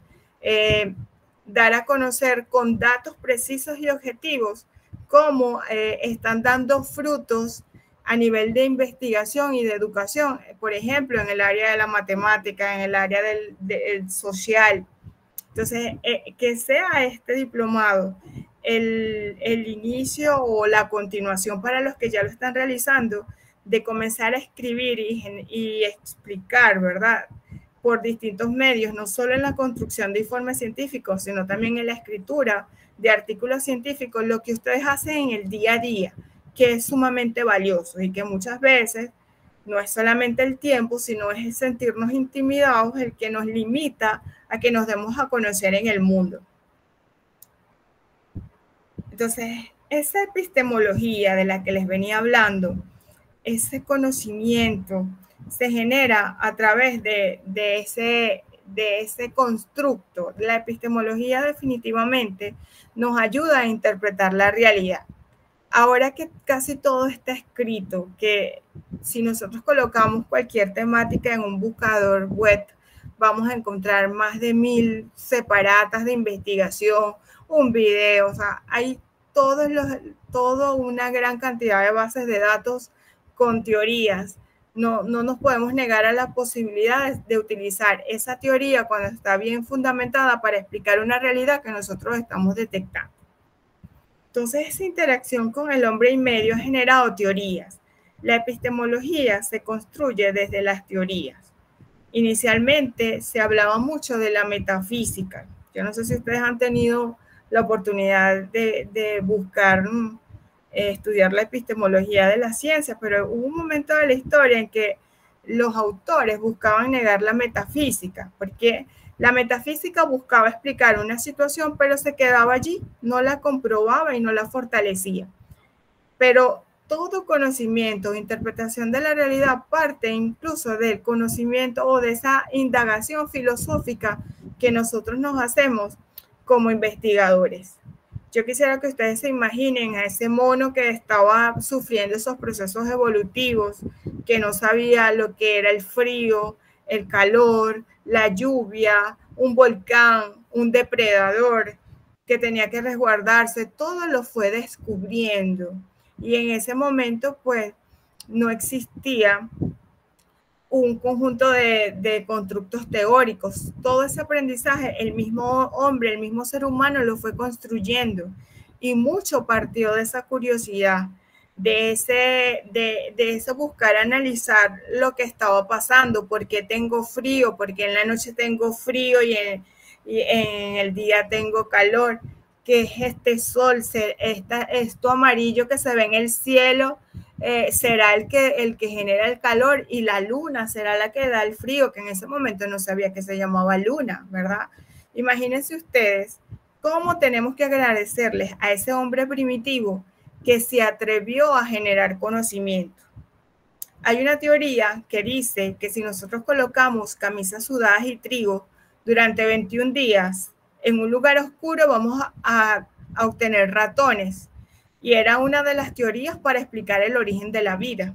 Dar a conocer con datos precisos y objetivos cómo están dando frutos a nivel de investigación y de educación, por ejemplo, en el área de la matemática, en el área del social. Entonces, que sea este diplomado el inicio o la continuación para los que ya lo están realizando, de comenzar a escribir y explicar, ¿verdad?, por distintos medios, no solo en la construcción de informes científicos, sino también en la escritura de artículos científicos, lo que ustedes hacen en el día a día, que es sumamente valioso y que muchas veces no es solamente el tiempo, sino es el sentirnos intimidados el que nos limita a que nos demos a conocer en el mundo. Entonces, esa epistemología de la que les venía hablando, ese conocimiento se genera a través de ese constructo. La epistemología definitivamente nos ayuda a interpretar la realidad. Ahora que casi todo está escrito, que si nosotros colocamos cualquier temática en un buscador web, vamos a encontrar más de 1000 separatas de investigación, un video, o sea, hay toda una gran cantidad de bases de datos con teorías. No nos podemos negar a la posibilidad de utilizar esa teoría cuando está bien fundamentada para explicar una realidad que nosotros estamos detectando. Entonces, esa interacción con el hombre y medio ha generado teorías. La epistemología se construye desde las teorías. Inicialmente se hablaba mucho de la metafísica. Yo no sé si ustedes han tenido la oportunidad de buscar estudiar la epistemología de la ciencia, pero hubo un momento de la historia en que los autores buscaban negar la metafísica, porque la metafísica buscaba explicar una situación, pero se quedaba allí, no la comprobaba y no la fortalecía. Pero todo conocimiento o interpretación de la realidad parte incluso del conocimiento o de esa indagación filosófica que nosotros nos hacemos como investigadores. Yo quisiera que ustedes se imaginen a ese mono que estaba sufriendo esos procesos evolutivos, que no sabía lo que era el frío, el calor, la lluvia, un volcán, un depredador, que tenía que resguardarse, todo lo fue descubriendo. Y en ese momento, pues, no existía un conjunto de constructos teóricos. Todo ese aprendizaje, el mismo hombre, el mismo ser humano lo fue construyendo. Y mucho partió de esa curiosidad, de ese buscar analizar lo que estaba pasando, por qué tengo frío, porque en la noche tengo frío y en el día tengo calor, qué es este sol, esto amarillo que se ve en el cielo, será el que genera el calor, y la luna será la que da el frío, que en ese momento no sabía que se llamaba luna, ¿verdad? Imagínense ustedes cómo tenemos que agradecerles a ese hombre primitivo que se atrevió a generar conocimiento. Hay una teoría que dice que si nosotros colocamos camisas sudadas y trigo durante 21 días en un lugar oscuro, vamos a obtener ratones. Y era una de las teorías para explicar el origen de la vida.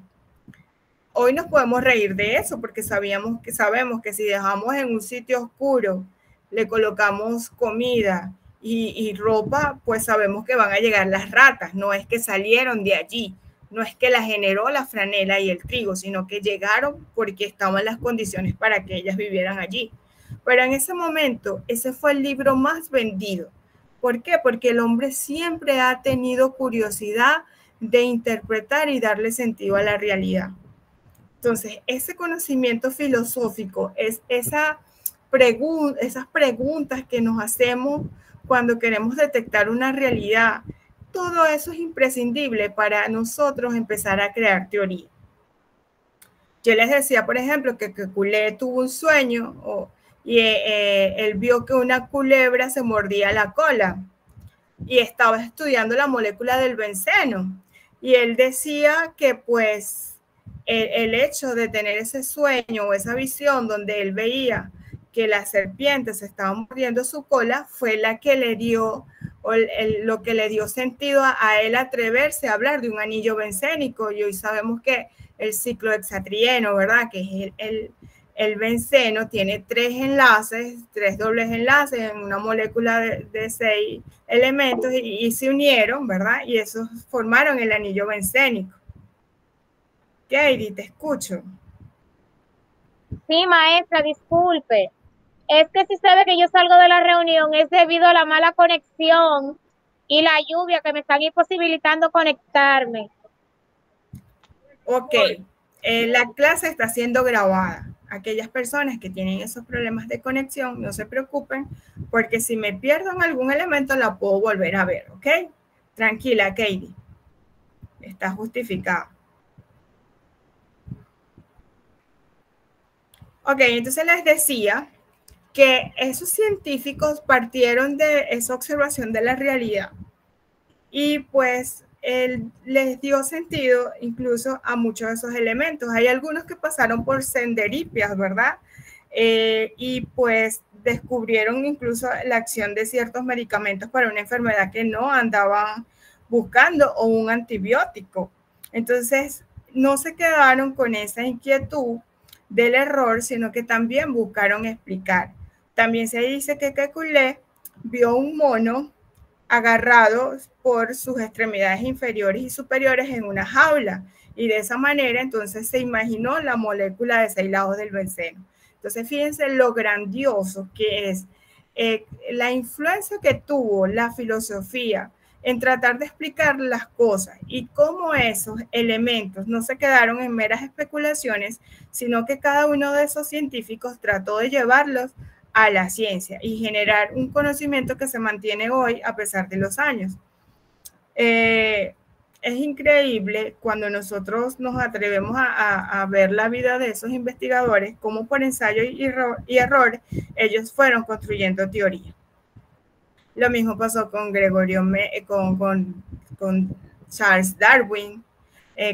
Hoy nos podemos reír de eso porque sabemos que si dejamos en un sitio oscuro, le colocamos comida y ropa, pues sabemos que van a llegar las ratas. No es que salieron de allí, no es que la generó la franela y el trigo, sino que llegaron porque estaban las condiciones para que ellas vivieran allí. Pero en ese momento, ese fue el libro más vendido. ¿Por qué? Porque el hombre siempre ha tenido curiosidad de interpretar y darle sentido a la realidad. Entonces, ese conocimiento filosófico es esas preguntas que nos hacemos cuando queremos detectar una realidad. Todo eso es imprescindible para nosotros empezar a crear teoría. Yo les decía, por ejemplo, que Kekulé tuvo un sueño y él vio que una culebra se mordía la cola y estaba estudiando la molécula del benceno. Y él decía que pues el hecho de tener ese sueño o esa visión donde él veía que la serpiente se estaba mordiendo su cola fue la que le dio, lo que le dio sentido a él atreverse a hablar de un anillo bencénico. Y hoy sabemos que el ciclo hexatrieno, ¿verdad? Que es el benceno, tiene 3 dobles enlaces en una molécula de 6 elementos y se unieron, ¿verdad? Y esos formaron el anillo bencénico. Katie, te escucho. Sí, maestra, disculpe. Es que si sabe que yo salgo de la reunión es debido a la mala conexión y la lluvia que me están imposibilitando conectarme. Ok, la clase está siendo grabada. Aquellas personas que tienen esos problemas de conexión, no se preocupen, porque si me pierdo en algún elemento, la puedo volver a ver, ¿ok? Tranquila, Katie. Está justificado. Ok, entonces les decía que esos científicos partieron de esa observación de la realidad y pues él les dio sentido incluso a muchos de esos elementos. Hay algunos que pasaron por senderipias, ¿verdad? Y pues descubrieron incluso la acción de ciertos medicamentos para una enfermedad que no andaban buscando o un antibiótico. Entonces, no se quedaron con esa inquietud del error, sino que también buscaron explicar. También se dice que Kekulé vio un mono agarrado por sus extremidades inferiores y superiores en una jaula, y de esa manera entonces se imaginó la molécula de 6 lados del benceno. Entonces fíjense lo grandioso que es la influencia que tuvo la filosofía en tratar de explicar las cosas y cómo esos elementos no se quedaron en meras especulaciones, sino que cada uno de esos científicos trató de llevarlos a la ciencia y generar un conocimiento que se mantiene hoy a pesar de los años. es increíble cuando nosotros nos atrevemos a ver la vida de esos investigadores, cómo por ensayo y error ellos fueron construyendo teoría. Lo mismo pasó con con Charles Darwin,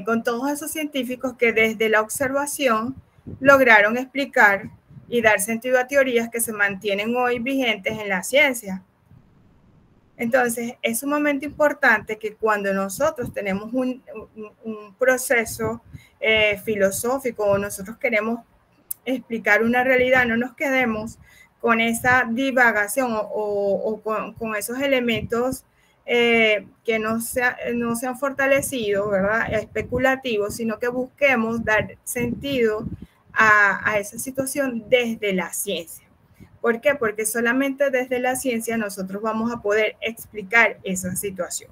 con todos esos científicos que desde la observación lograron explicar y dar sentido a teorías que se mantienen hoy vigentes en la ciencia. Entonces, es sumamente importante que cuando nosotros tenemos un proceso filosófico o nosotros queremos explicar una realidad, no nos quedemos con esa divagación o con esos elementos que no se han fortalecido, ¿verdad? Especulativos, sino que busquemos dar sentido a esa situación desde la ciencia. ¿Por qué? Porque solamente desde la ciencia nosotros vamos a poder explicar esa situación.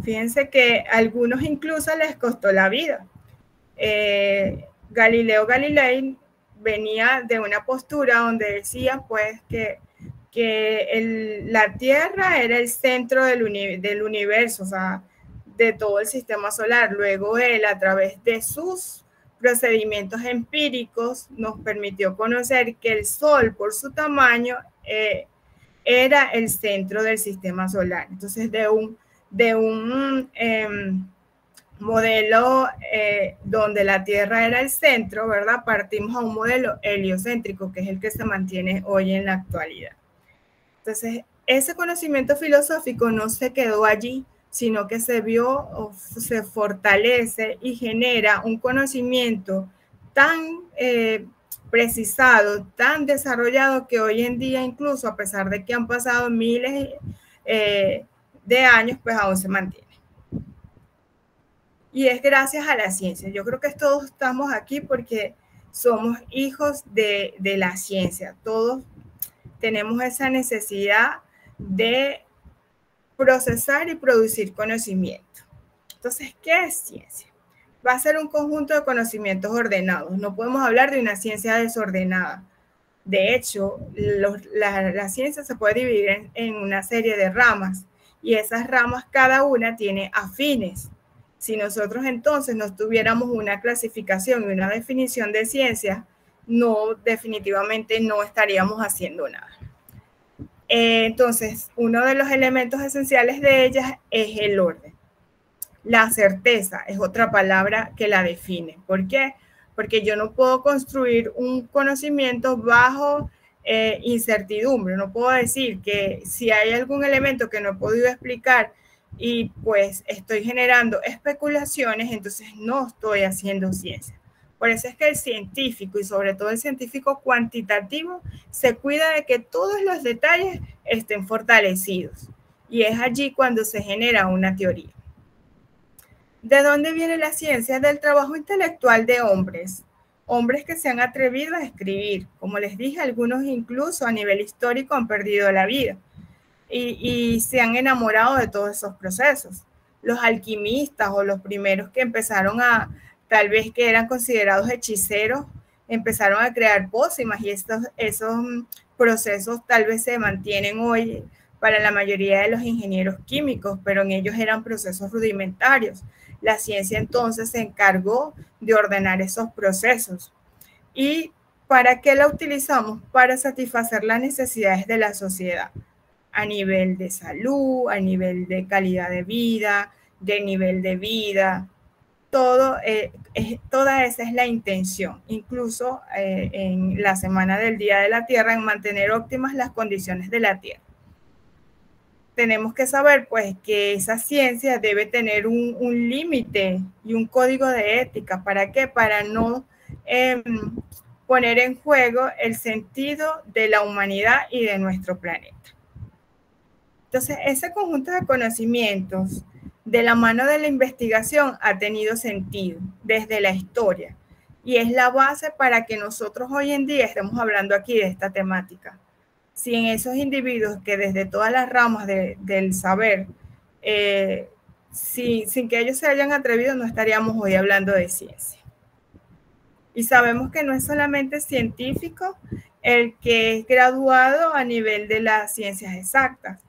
Fíjense que a algunos incluso les costó la vida. Galileo Galilei venía de una postura donde decía pues que la Tierra era el centro del universo, o sea, de todo el sistema solar. Luego él, a través de sus procedimientos empíricos, nos permitió conocer que el Sol, por su tamaño, era el centro del sistema solar. Entonces, de un modelo donde la Tierra era el centro, ¿verdad? Partimos a un modelo heliocéntrico, que es el que se mantiene hoy en la actualidad. Entonces, ese conocimiento filosófico no se quedó allí, sino que se vio o se fortalece y genera un conocimiento tan precisado, tan desarrollado, que hoy en día, incluso a pesar de que han pasado miles de años, pues aún se mantiene. Y es gracias a la ciencia. Yo creo que todos estamos aquí porque somos hijos de la ciencia. Todos tenemos esa necesidad de procesar y producir conocimiento. Entonces, ¿qué es ciencia? Va a ser un conjunto de conocimientos ordenados. No podemos hablar de una ciencia desordenada. De hecho, la ciencia se puede dividir en una serie de ramas, y esas ramas cada una tiene afines. Si nosotros entonces no tuviéramos una clasificación y una definición de ciencia, definitivamente no estaríamos haciendo nada. Entonces, uno de los elementos esenciales de ellas es el orden. La certeza es otra palabra que la define. ¿Por qué? Porque yo no puedo construir un conocimiento bajo incertidumbre. No puedo decir que si hay algún elemento que no he podido explicar y pues estoy generando especulaciones, entonces no estoy haciendo ciencia. Por eso es que el científico, y sobre todo el científico cuantitativo, se cuida de que todos los detalles estén fortalecidos. Y es allí cuando se genera una teoría. ¿De dónde viene la ciencia? Del trabajo intelectual de hombres. Hombres que se han atrevido a escribir. Como les dije, algunos incluso a nivel histórico han perdido la vida. Y se han enamorado de todos esos procesos. Los alquimistas o los primeros que empezaron tal vez que eran considerados hechiceros, empezaron a crear pócimas, y esos procesos tal vez se mantienen hoy para la mayoría de los ingenieros químicos, pero en ellos eran procesos rudimentarios. La ciencia entonces se encargó de ordenar esos procesos. ¿Y para qué la utilizamos? Para satisfacer las necesidades de la sociedad, a nivel de salud, a nivel de calidad de vida, de nivel de vida. Toda esa es la intención, incluso en la Semana del Día de la Tierra, en mantener óptimas las condiciones de la Tierra. Tenemos que saber pues que esa ciencia debe tener un límite y un código de ética. ¿Para qué? Para no poner en juego el sentido de la humanidad y de nuestro planeta. Entonces, ese conjunto de conocimientos de la mano de la investigación ha tenido sentido desde la historia, y es la base para que nosotros hoy en día estemos hablando aquí de esta temática. Sin esos individuos que desde todas las ramas del saber, sin que ellos se hayan atrevido, no estaríamos hoy hablando de ciencia. Y sabemos que no es solamente científico el que es graduado a nivel de las ciencias exactas,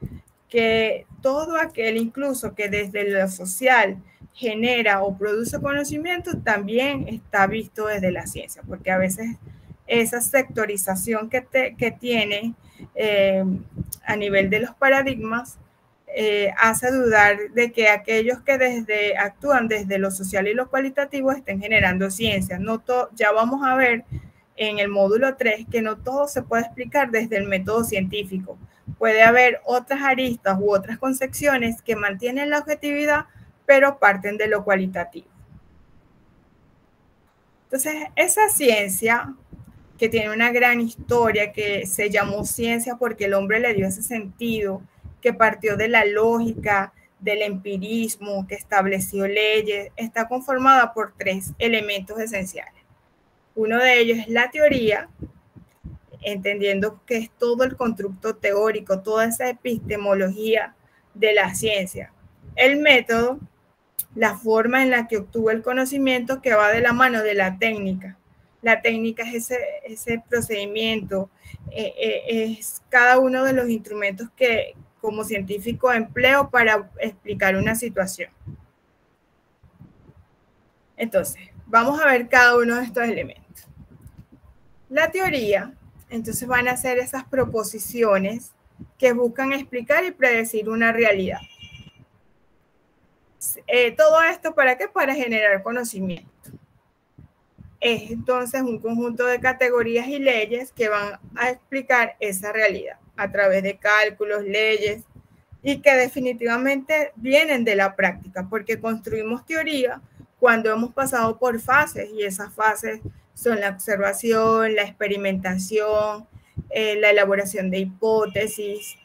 que todo aquel incluso que desde lo social genera o produce conocimiento también está visto desde la ciencia, porque a veces esa sectorización que tiene a nivel de los paradigmas hace dudar de que aquellos que actúan desde lo social y lo cualitativo estén generando ciencia. Ya vamos a ver en el módulo 3 que no todo se puede explicar desde el método científico. Puede haber otras aristas u otras concepciones que mantienen la objetividad, pero parten de lo cualitativo. Entonces, esa ciencia que tiene una gran historia, que se llamó ciencia porque el hombre le dio ese sentido, que partió de la lógica, del empirismo, que estableció leyes, está conformada por 3 elementos esenciales. Uno de ellos es la teoría, entendiendo que es todo el constructo teórico, toda esa epistemología de la ciencia. El método, la forma en la que obtuvo el conocimiento, que va de la mano de la técnica. La técnica es ese procedimiento, es cada uno de los instrumentos que como científico empleo para explicar una situación. Entonces, vamos a ver cada uno de estos elementos. La teoría, entonces van a ser esas proposiciones que buscan explicar y predecir una realidad. Todo esto, ¿para qué? Para generar conocimiento. Es entonces un conjunto de categorías y leyes que van a explicar esa realidad a través de cálculos, leyes, y que definitivamente vienen de la práctica, porque construimos teoría cuando hemos pasado por fases, y esas fases son la observación, la experimentación, la elaboración de hipótesis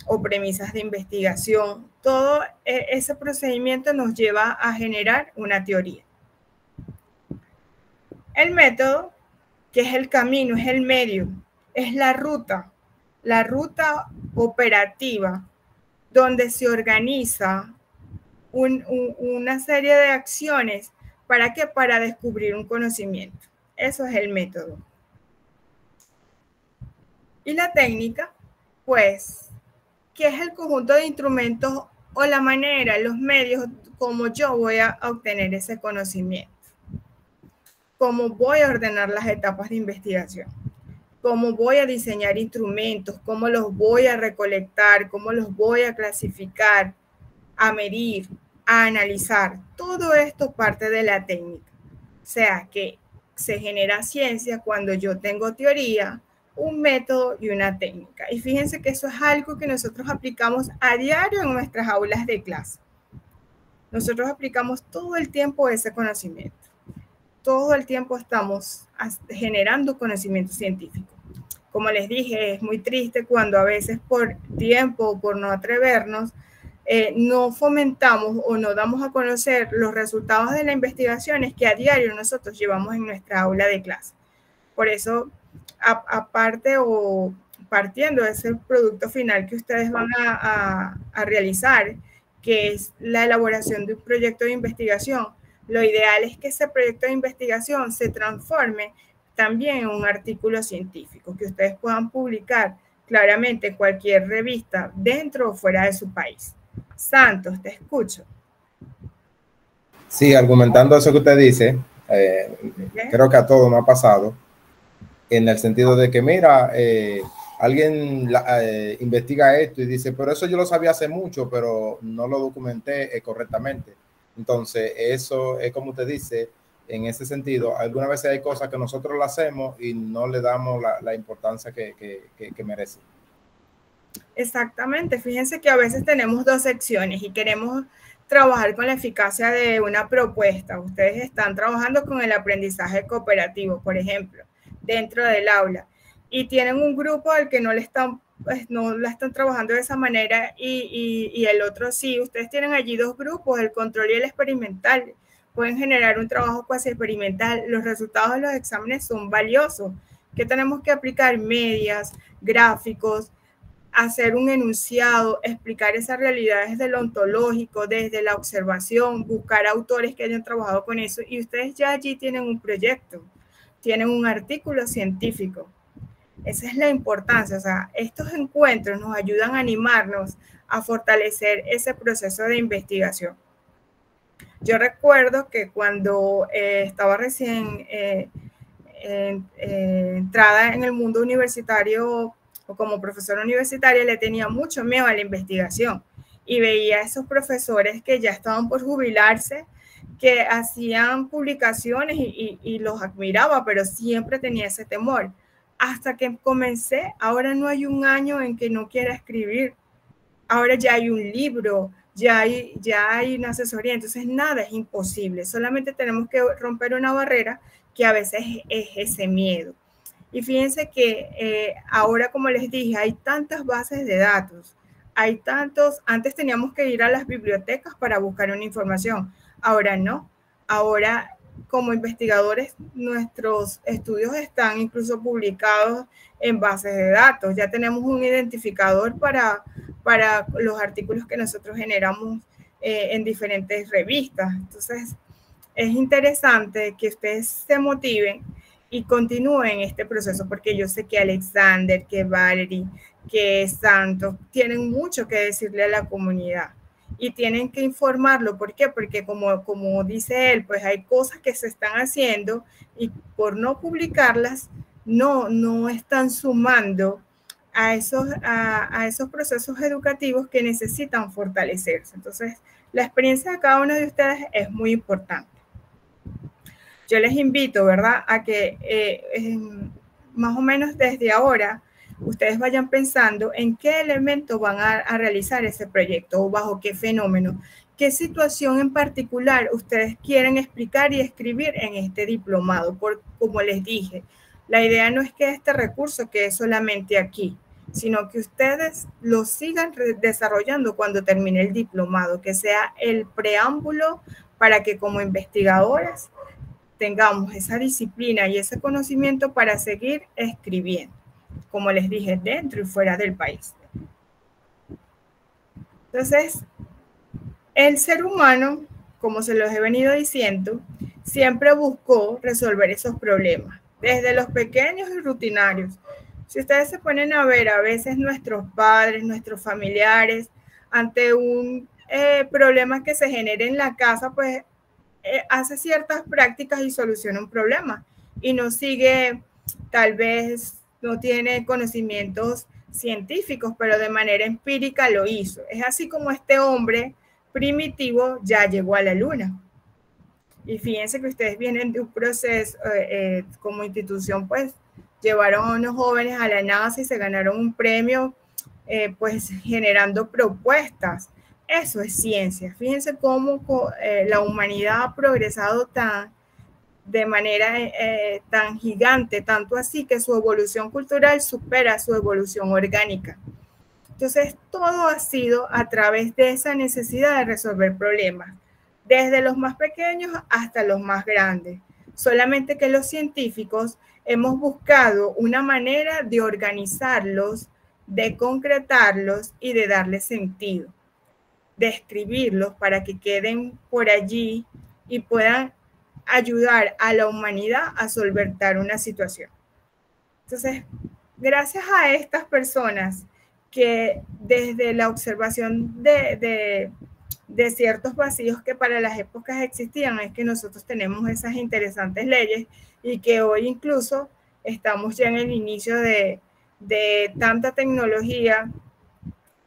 o premisas de investigación. Todo ese procedimiento nos lleva a generar una teoría. El método, que es el camino, es el medio, es la ruta operativa donde se organiza una serie de acciones. ¿Para qué? Para descubrir un conocimiento. Eso es el método. Y la técnica, pues, que es el conjunto de instrumentos o la manera, los medios, como yo voy a obtener ese conocimiento. Cómo voy a ordenar las etapas de investigación. Cómo voy a diseñar instrumentos, cómo los voy a recolectar, cómo los voy a clasificar, a medir, a analizar. Todo esto parte de la técnica. O sea que se genera ciencia cuando yo tengo teoría, un método y una técnica. Y fíjense que eso es algo que nosotros aplicamos a diario en nuestras aulas de clase. Nosotros aplicamos todo el tiempo ese conocimiento. Todo el tiempo estamos generando conocimiento científico. Como les dije, es muy triste cuando a veces por tiempo o por no atrevernos, no fomentamos o no damos a conocer los resultados de las investigaciones que a diario nosotros llevamos en nuestra aula de clase. Por eso, aparte o partiendo de ese producto final que ustedes van a realizar, que es la elaboración de un proyecto de investigación, lo ideal es que ese proyecto de investigación se transforme también en un artículo científico, que ustedes puedan publicar claramente en cualquier revista dentro o fuera de su país. Santos, te escucho. Sí, argumentando eso que usted dice, creo que a todos nos ha pasado, en el sentido de que, mira, alguien investiga esto y dice, pero eso yo lo sabía hace mucho, pero no lo documenté correctamente. Entonces, eso es como usted dice, en ese sentido, algunas veces hay cosas que nosotros lo hacemos y no le damos la importancia que merece. Exactamente, fíjense que a veces tenemos dos secciones y queremos trabajar con la eficacia de una propuesta. Ustedes están trabajando con el aprendizaje cooperativo, por ejemplo, dentro del aula, y tienen un grupo al que no la están trabajando de esa manera y el otro sí. Ustedes tienen allí dos grupos, el control y el experimental. Pueden generar un trabajo cuasi experimental. Los resultados de los exámenes son valiosos. ¿Qué tenemos que aplicar? Medias, gráficos, hacer un enunciado, explicar esas realidades desde lo ontológico, desde la observación, buscar autores que hayan trabajado con eso, y ustedes ya allí tienen un proyecto, tienen un artículo científico. Esa es la importancia. O sea, estos encuentros nos ayudan a animarnos a fortalecer ese proceso de investigación. Yo recuerdo que cuando estaba recién entrada en el mundo universitario o como profesora universitaria, le tenía mucho miedo a la investigación y veía a esos profesores que ya estaban por jubilarse, que hacían publicaciones y los admiraba, pero siempre tenía ese temor. Hasta que comencé, ahora no hay un año en que no quiera escribir, ahora ya hay un libro, ya hay una asesoría, entonces nada es imposible, solamente tenemos que romper una barrera que a veces es ese miedo. Y fíjense que ahora, como les dije, hay tantas bases de datos, hay tantos, antes teníamos que ir a las bibliotecas para buscar una información, ahora no, ahora como investigadores nuestros estudios están incluso publicados en bases de datos, ya tenemos un identificador para los artículos que nosotros generamos en diferentes revistas. Entonces, es interesante que ustedes se motiven y continúen este proceso, porque yo sé que Alexander, que Valerie, que Santos tienen mucho que decirle a la comunidad y tienen que informarlo. ¿Por qué? Porque como dice él, pues hay cosas que se están haciendo y por no publicarlas no están sumando a esos procesos educativos que necesitan fortalecerse. Entonces, la experiencia de cada uno de ustedes es muy importante. Yo les invito, ¿verdad?, a que más o menos desde ahora ustedes vayan pensando en qué elementos van a realizar ese proyecto o bajo qué fenómeno, qué situación en particular ustedes quieren explicar y escribir en este diplomado. Como les dije, la idea no es que este recurso quede solamente aquí, sino que ustedes lo sigan desarrollando cuando termine el diplomado, que sea el preámbulo para que como investigadores tengamos esa disciplina y ese conocimiento para seguir escribiendo, como les dije, dentro y fuera del país. Entonces, el ser humano, como se los he venido diciendo, siempre buscó resolver esos problemas, desde los pequeños y rutinarios. Si ustedes se ponen a ver, a veces nuestros padres, nuestros familiares, ante un problema que se genere en la casa, pues hace ciertas prácticas y soluciona un problema y no sigue, tal vez no tiene conocimientos científicos, pero de manera empírica lo hizo. Es así como este hombre primitivo ya llegó a la luna. Y fíjense que ustedes vienen de un proceso, como institución, pues llevaron a unos jóvenes a la NASA y se ganaron un premio, pues generando propuestas. Eso es ciencia. Fíjense cómo la humanidad ha progresado de manera tan gigante, tanto así que su evolución cultural supera su evolución orgánica. Entonces, todo ha sido a través de esa necesidad de resolver problemas, desde los más pequeños hasta los más grandes. Solamente que los científicos hemos buscado una manera de organizarlos, de concretarlos y de darles sentido, de escribirlos para que queden por allí y puedan ayudar a la humanidad a solventar una situación. Entonces, gracias a estas personas que desde la observación de ciertos vacíos que para las épocas existían, es que nosotros tenemos esas interesantes leyes y que hoy incluso estamos ya en el inicio de tanta tecnología,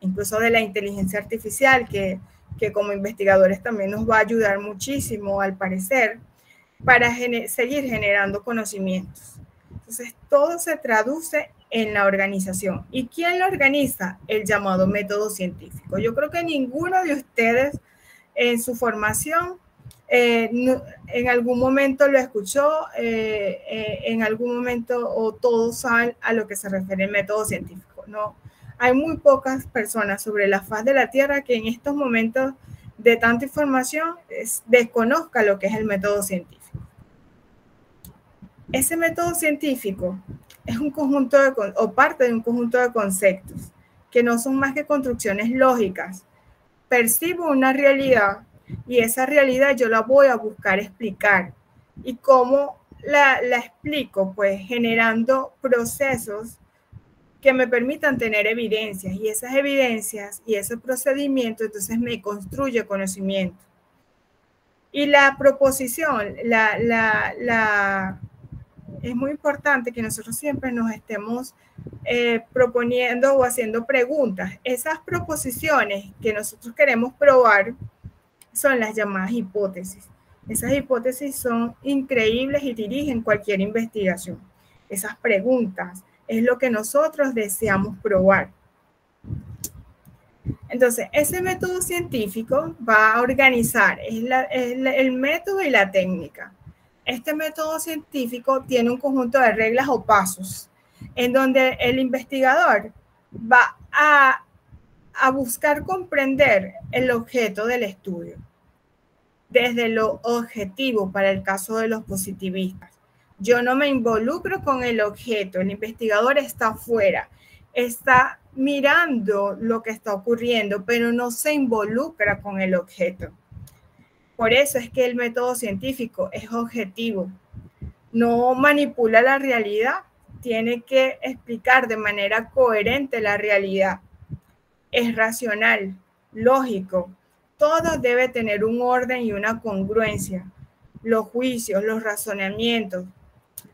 incluso de la inteligencia artificial, que como investigadores también nos va a ayudar muchísimo, al parecer, para seguir generando conocimientos. Entonces, todo se traduce en la organización. ¿Y quién lo organiza? El llamado método científico. Yo creo que ninguno de ustedes en su formación en algún momento lo escuchó, en algún momento, o todos saben a lo que se refiere el método científico. No, hay muy pocas personas sobre la faz de la Tierra que en estos momentos de tanta información desconozca lo que es el método científico. Ese método científico es un conjunto o parte de un conjunto de conceptos que no son más que construcciones lógicas. Percibo una realidad y esa realidad yo la voy a buscar explicar. ¿Y cómo la explico? Pues generando procesos que me permitan tener evidencias, y esas evidencias y ese procedimiento entonces me construye conocimiento. Y la proposición, es muy importante que nosotros siempre nos estemos proponiendo o haciendo preguntas. Esas proposiciones que nosotros queremos probar son las llamadas hipótesis. Esas hipótesis son increíbles y dirigen cualquier investigación. Esas preguntas es lo que nosotros deseamos probar. Entonces, ese método científico va a organizar el método y la técnica. Este método científico tiene un conjunto de reglas o pasos en donde el investigador va a buscar comprender el objeto del estudio desde lo objetivo para el caso de los positivistas. Yo no me involucro con el objeto, el investigador está afuera, está mirando lo que está ocurriendo, pero no se involucra con el objeto. Por eso es que el método científico es objetivo, no manipula la realidad, tiene que explicar de manera coherente la realidad. Es racional, lógico, todo debe tener un orden y una congruencia. Los juicios, los razonamientos.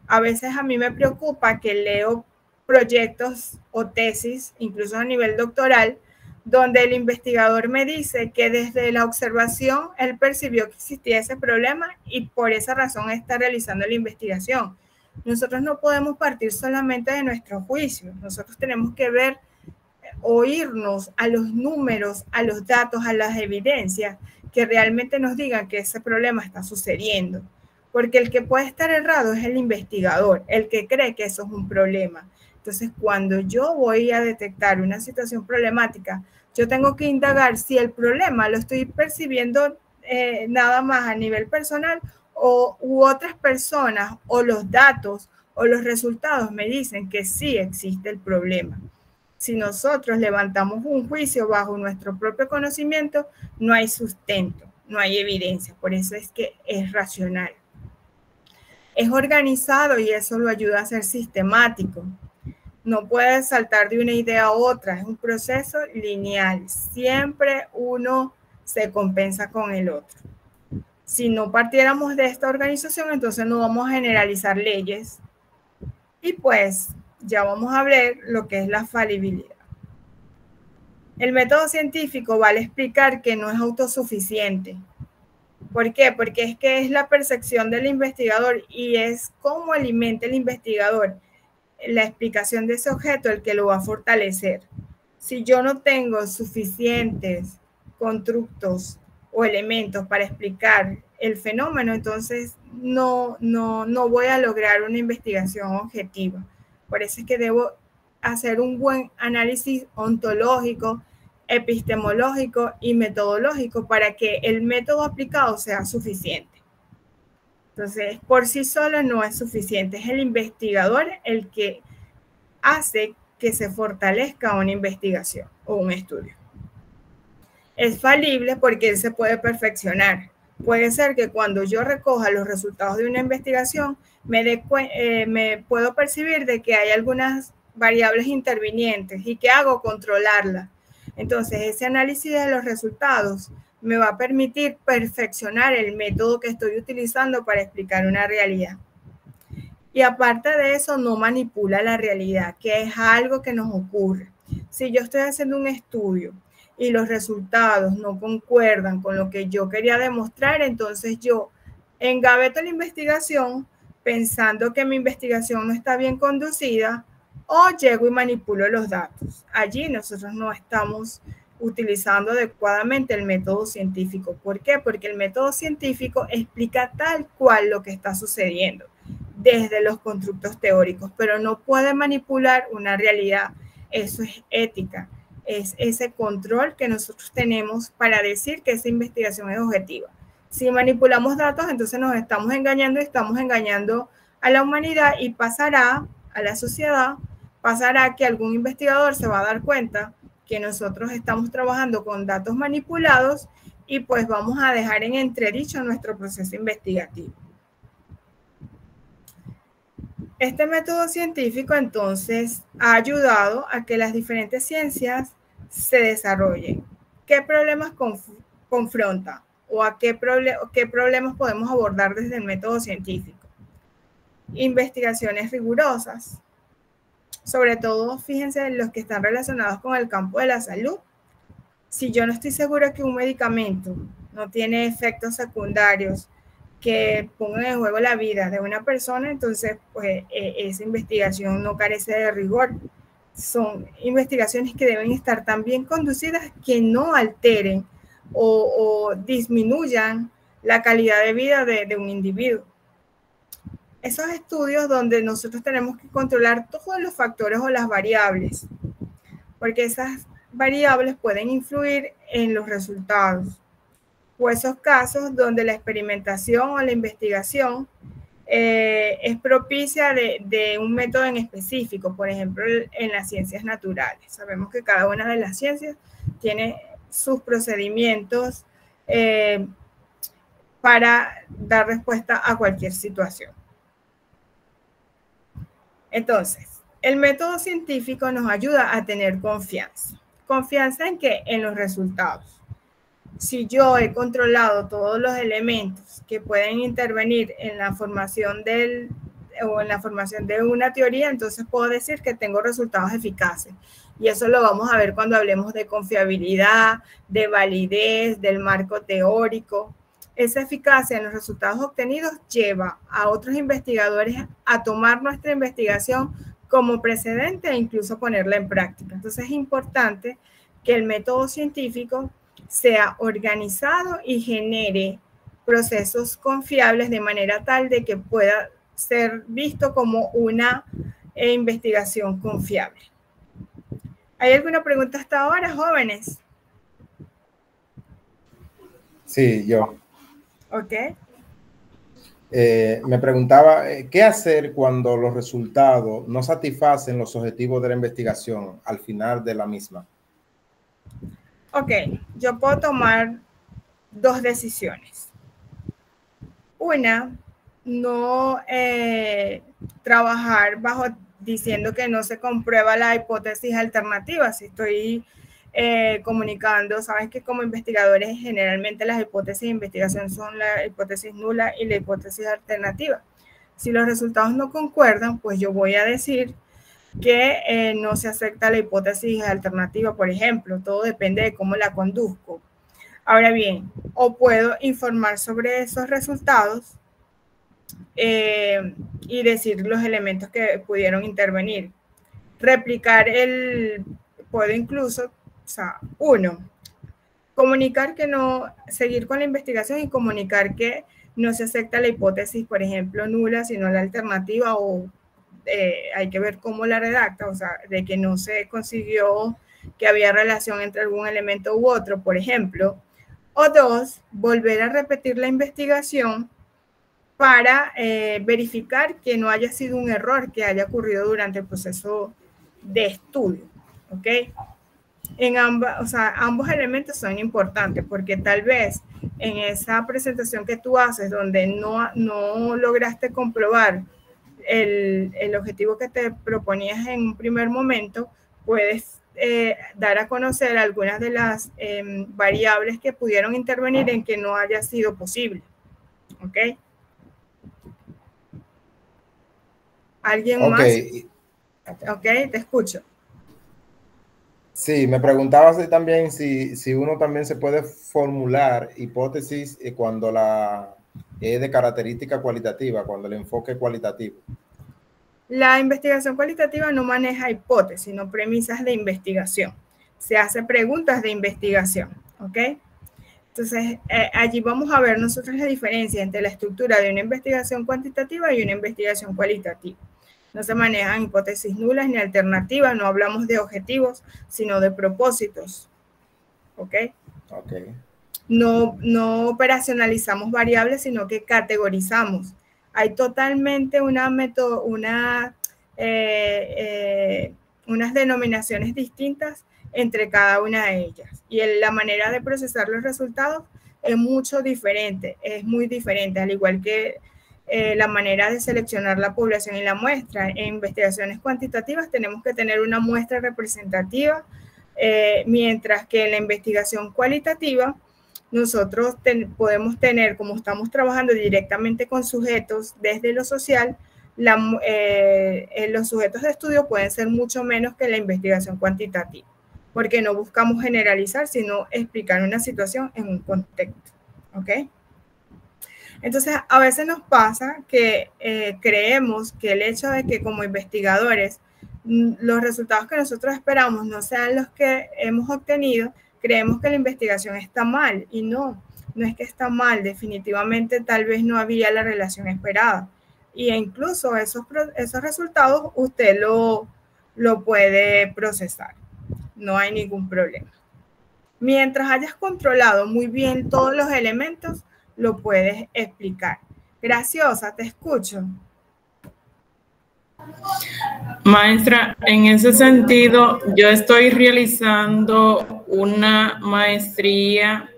A veces a mí me preocupa que leo proyectos o tesis, incluso a nivel doctoral, donde el investigador me dice que desde la observación él percibió que existía ese problema y por esa razón está realizando la investigación. Nosotros no podemos partir solamente de nuestro juicio, nosotros tenemos que ver, oírnos a los números, a los datos, a las evidencias que realmente nos digan que ese problema está sucediendo. Porque el que puede estar errado es el investigador, el que cree que eso es un problema. Entonces, cuando yo voy a detectar una situación problemática, yo tengo que indagar si el problema lo estoy percibiendo nada más a nivel personal u otras personas o los datos o los resultados me dicen que sí existe el problema. Si nosotros levantamos un juicio bajo nuestro propio conocimiento, no hay sustento, no hay evidencia. Por eso es que es racional. Es organizado y eso lo ayuda a ser sistemático. No puede saltar de una idea a otra, es un proceso lineal. Siempre uno se compensa con el otro. Si no partiéramos de esta organización, entonces no vamos a generalizar leyes. Y pues ya vamos a ver lo que es la falibilidad. El método científico vale explicar que no es autosuficiente. ¿Por qué? Porque es que es la percepción del investigador y es cómo alimenta el investigador la explicación de ese objeto el que lo va a fortalecer. Si yo no tengo suficientes constructos o elementos para explicar el fenómeno, entonces no voy a lograr una investigación objetiva. Por eso es que debo hacer un buen análisis ontológico, epistemológico y metodológico para que el método aplicado sea suficiente. Entonces, por sí solo no es suficiente, es el investigador el que hace que se fortalezca una investigación o un estudio. Es falible porque él se puede perfeccionar. Puede ser que cuando yo recoja los resultados de una investigación, me puedo percibir de que hay algunas variables intervinientes y ¿qué hago? Controlarlas. Entonces, ese análisis de los resultados me va a permitir perfeccionar el método que estoy utilizando para explicar una realidad. Y aparte de eso, no manipula la realidad, que es algo que nos ocurre. Si yo estoy haciendo un estudio y los resultados no concuerdan con lo que yo quería demostrar, entonces yo engaveto la investigación pensando que mi investigación no está bien conducida o llego y manipulo los datos. Allí nosotros no estamos utilizando adecuadamente el método científico. ¿Por qué? Porque el método científico explica tal cual lo que está sucediendo desde los constructos teóricos, pero no puede manipular una realidad. Eso es ética, es ese control que nosotros tenemos para decir que esa investigación es objetiva. Si manipulamos datos, entonces nos estamos engañando y estamos engañando a la humanidad y pasará a la sociedad, pasará que algún investigador se va a dar cuenta que nosotros estamos trabajando con datos manipulados y pues vamos a dejar en entredicho nuestro proceso investigativo. Este método científico entonces ha ayudado a que las diferentes ciencias se desarrollen. ¿Qué problemas confronta o a qué problemas podemos abordar desde el método científico? Investigaciones rigurosas, sobre todo, fíjense, los que están relacionados con el campo de la salud. Si yo no estoy segura que un medicamento no tiene efectos secundarios que pongan en juego la vida de una persona, entonces pues esa investigación no carece de rigor. Son investigaciones que deben estar tan bien conducidas que no alteren o disminuyan la calidad de vida de un individuo. Esos estudios donde nosotros tenemos que controlar todos los factores o las variables, porque esas variables pueden influir en los resultados. O esos casos donde la experimentación o la investigación es propicia de un método en específico, por ejemplo, en las ciencias naturales. Sabemos que cada una de las ciencias tiene sus procedimientos para dar respuesta a cualquier situación. Entonces, el método científico nos ayuda a tener confianza. ¿Confianza en qué? En los resultados. Si yo he controlado todos los elementos que pueden intervenir en la formación de una teoría, entonces puedo decir que tengo resultados eficaces. Y eso lo vamos a ver cuando hablemos de confiabilidad, de validez, del marco teórico. Esa eficacia en los resultados obtenidos lleva a otros investigadores a tomar nuestra investigación como precedente e incluso ponerla en práctica. Entonces es importante que el método científico sea organizado y genere procesos confiables de manera tal de que pueda ser visto como una investigación confiable. ¿Hay alguna pregunta hasta ahora, jóvenes? Sí, yo. Ok. Me preguntaba, ¿qué hacer cuando los resultados no satisfacen los objetivos de la investigación al final de la misma? Ok, yo puedo tomar dos decisiones. Una, no trabajar diciendo que no se comprueba la hipótesis alternativa. Si estoy comunicando, sabes que como investigadores generalmente las hipótesis de investigación son la hipótesis nula y la hipótesis alternativa. Si los resultados no concuerdan, pues yo voy a decir que no se acepta la hipótesis alternativa, por ejemplo. Todo depende de cómo la conduzco. Ahora bien, o puedo informar sobre esos resultados y decir los elementos que pudieron intervenir. Replicar puedo incluso, comunicar que no, seguir con la investigación y comunicar que no se acepta la hipótesis, por ejemplo, nula, sino la alternativa, o hay que ver cómo la redacta, de que no se consiguió que había relación entre algún elemento u otro, por ejemplo. O dos, volver a repetir la investigación para verificar que no haya sido un error que haya ocurrido durante el proceso de estudio, ¿ok? Ambos elementos son importantes porque tal vez en esa presentación que tú haces donde no lograste comprobar el objetivo que te proponías en un primer momento, puedes dar a conocer algunas de las variables que pudieron intervenir en que no haya sido posible. ¿Ok? ¿Alguien más? Ok, te escucho. Sí, me preguntaba también si uno también se puede formular hipótesis cuando es de característica cualitativa, cuando el enfoque es cualitativo. La investigación cualitativa no maneja hipótesis, sino premisas de investigación. Se hace preguntas de investigación, ¿ok? Entonces, allí vamos a ver nosotros la diferencia entre la estructura de una investigación cuantitativa y una investigación cualitativa. No se manejan hipótesis nulas ni alternativas, no hablamos de objetivos, sino de propósitos, ¿ok? Ok. No operacionalizamos variables, sino que categorizamos. Hay totalmente unas denominaciones distintas entre cada una de ellas. Y la manera de procesar los resultados es muy diferente, al igual que la manera de seleccionar la población y la muestra. En investigaciones cuantitativas tenemos que tener una muestra representativa, mientras que en la investigación cualitativa nosotros podemos tener, como estamos trabajando directamente con sujetos desde lo social, los sujetos de estudio pueden ser mucho menos que la investigación cuantitativa, porque no buscamos generalizar, sino explicar una situación en un contexto, ¿ok? Entonces, a veces nos pasa que creemos que el hecho de que como investigadores los resultados que nosotros esperamos no sean los que hemos obtenido, creemos que la investigación está mal, y no es que está mal, definitivamente tal vez no había la relación esperada. Y incluso esos resultados usted lo puede procesar. No hay ningún problema. Mientras hayas controlado muy bien todos los elementos, lo puedes explicar. Graciosa, te escucho. Maestra, en ese sentido, yo estoy realizando una maestría,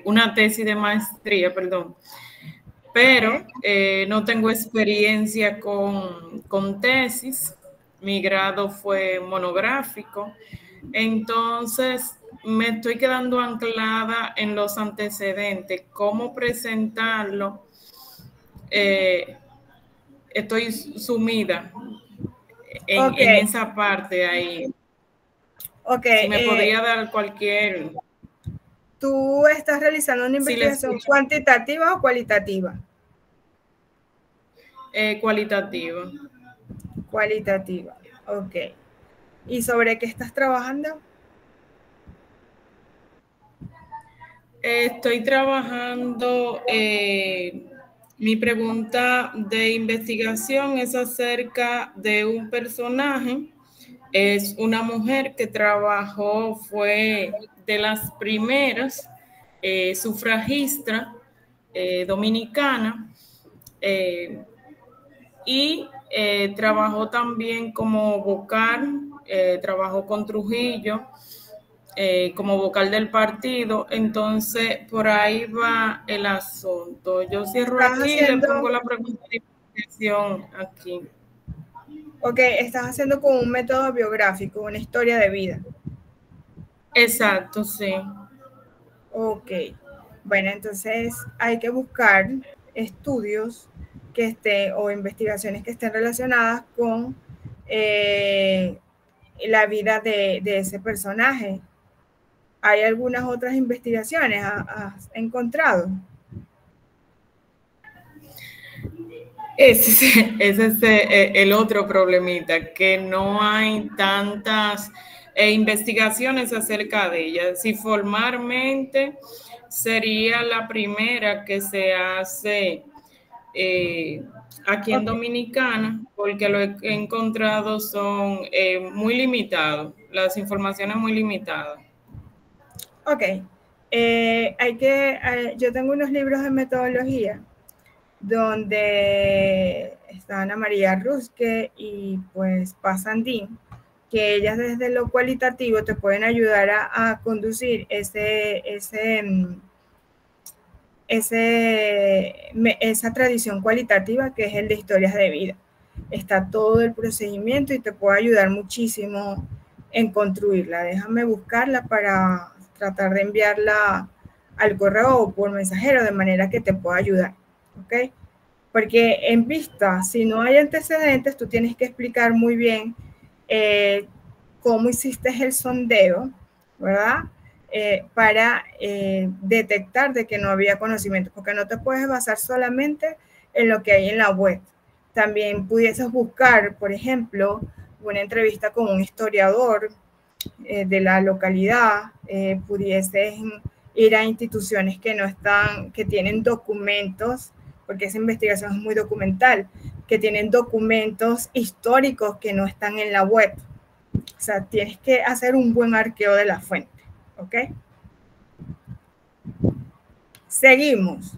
una tesis de maestría, perdón, pero no tengo experiencia con tesis. Mi grado fue monográfico, entonces me estoy quedando anclada en los antecedentes, cómo presentarlo. Estoy sumida en esa parte ahí. Si me podría dar cualquier... ¿Tú estás realizando una investigación cuantitativa o cualitativa? Cualitativa. Cualitativa, ok. ¿Y sobre qué estás trabajando? Estoy trabajando, mi pregunta de investigación es acerca de un personaje. Es una mujer que trabajó, fue de las primeras sufragistas dominicana, y trabajó también como vocal, trabajó con Trujillo como vocal del partido. Entonces por ahí va el asunto. Yo cierro aquí y le pongo la pregunta de investigación aquí. Ok, estás haciendo como un método biográfico, una historia de vida. Exacto, sí. Ok, bueno, entonces hay que buscar estudios que estén o investigaciones que estén relacionadas con la vida de ese personaje. ¿Hay algunas otras investigaciones? ¿Has encontrado? Ese es el otro problemita, que no hay tantas investigaciones acerca de ella. Si formalmente sería la primera que se hace aquí en Dominicana, porque lo he encontrado son muy limitados, las informaciones muy limitadas. Ok, yo tengo unos libros de metodología donde está Ana María Rusque y pues Paz Sandín, que ellas desde lo cualitativo te pueden ayudar a conducir esa tradición cualitativa que es el de historias de vida. Está todo el procedimiento y te puede ayudar muchísimo en construirla. Déjame buscarla para tratar de enviarla al correo o por mensajero de manera que te pueda ayudar, ¿ok? Porque en vista, si no hay antecedentes, tú tienes que explicar muy bien cómo hiciste el sondeo, ¿verdad? Para detectar de que no había conocimiento, porque no te puedes basar solamente en lo que hay en la web. También pudieses buscar, por ejemplo, una entrevista con un historiador de la localidad, pudieses ir a instituciones que tienen documentos, porque esa investigación es muy documental, que tienen documentos históricos que no están en la web. O sea, tienes que hacer un buen arqueo de la fuente, ¿ok? Seguimos.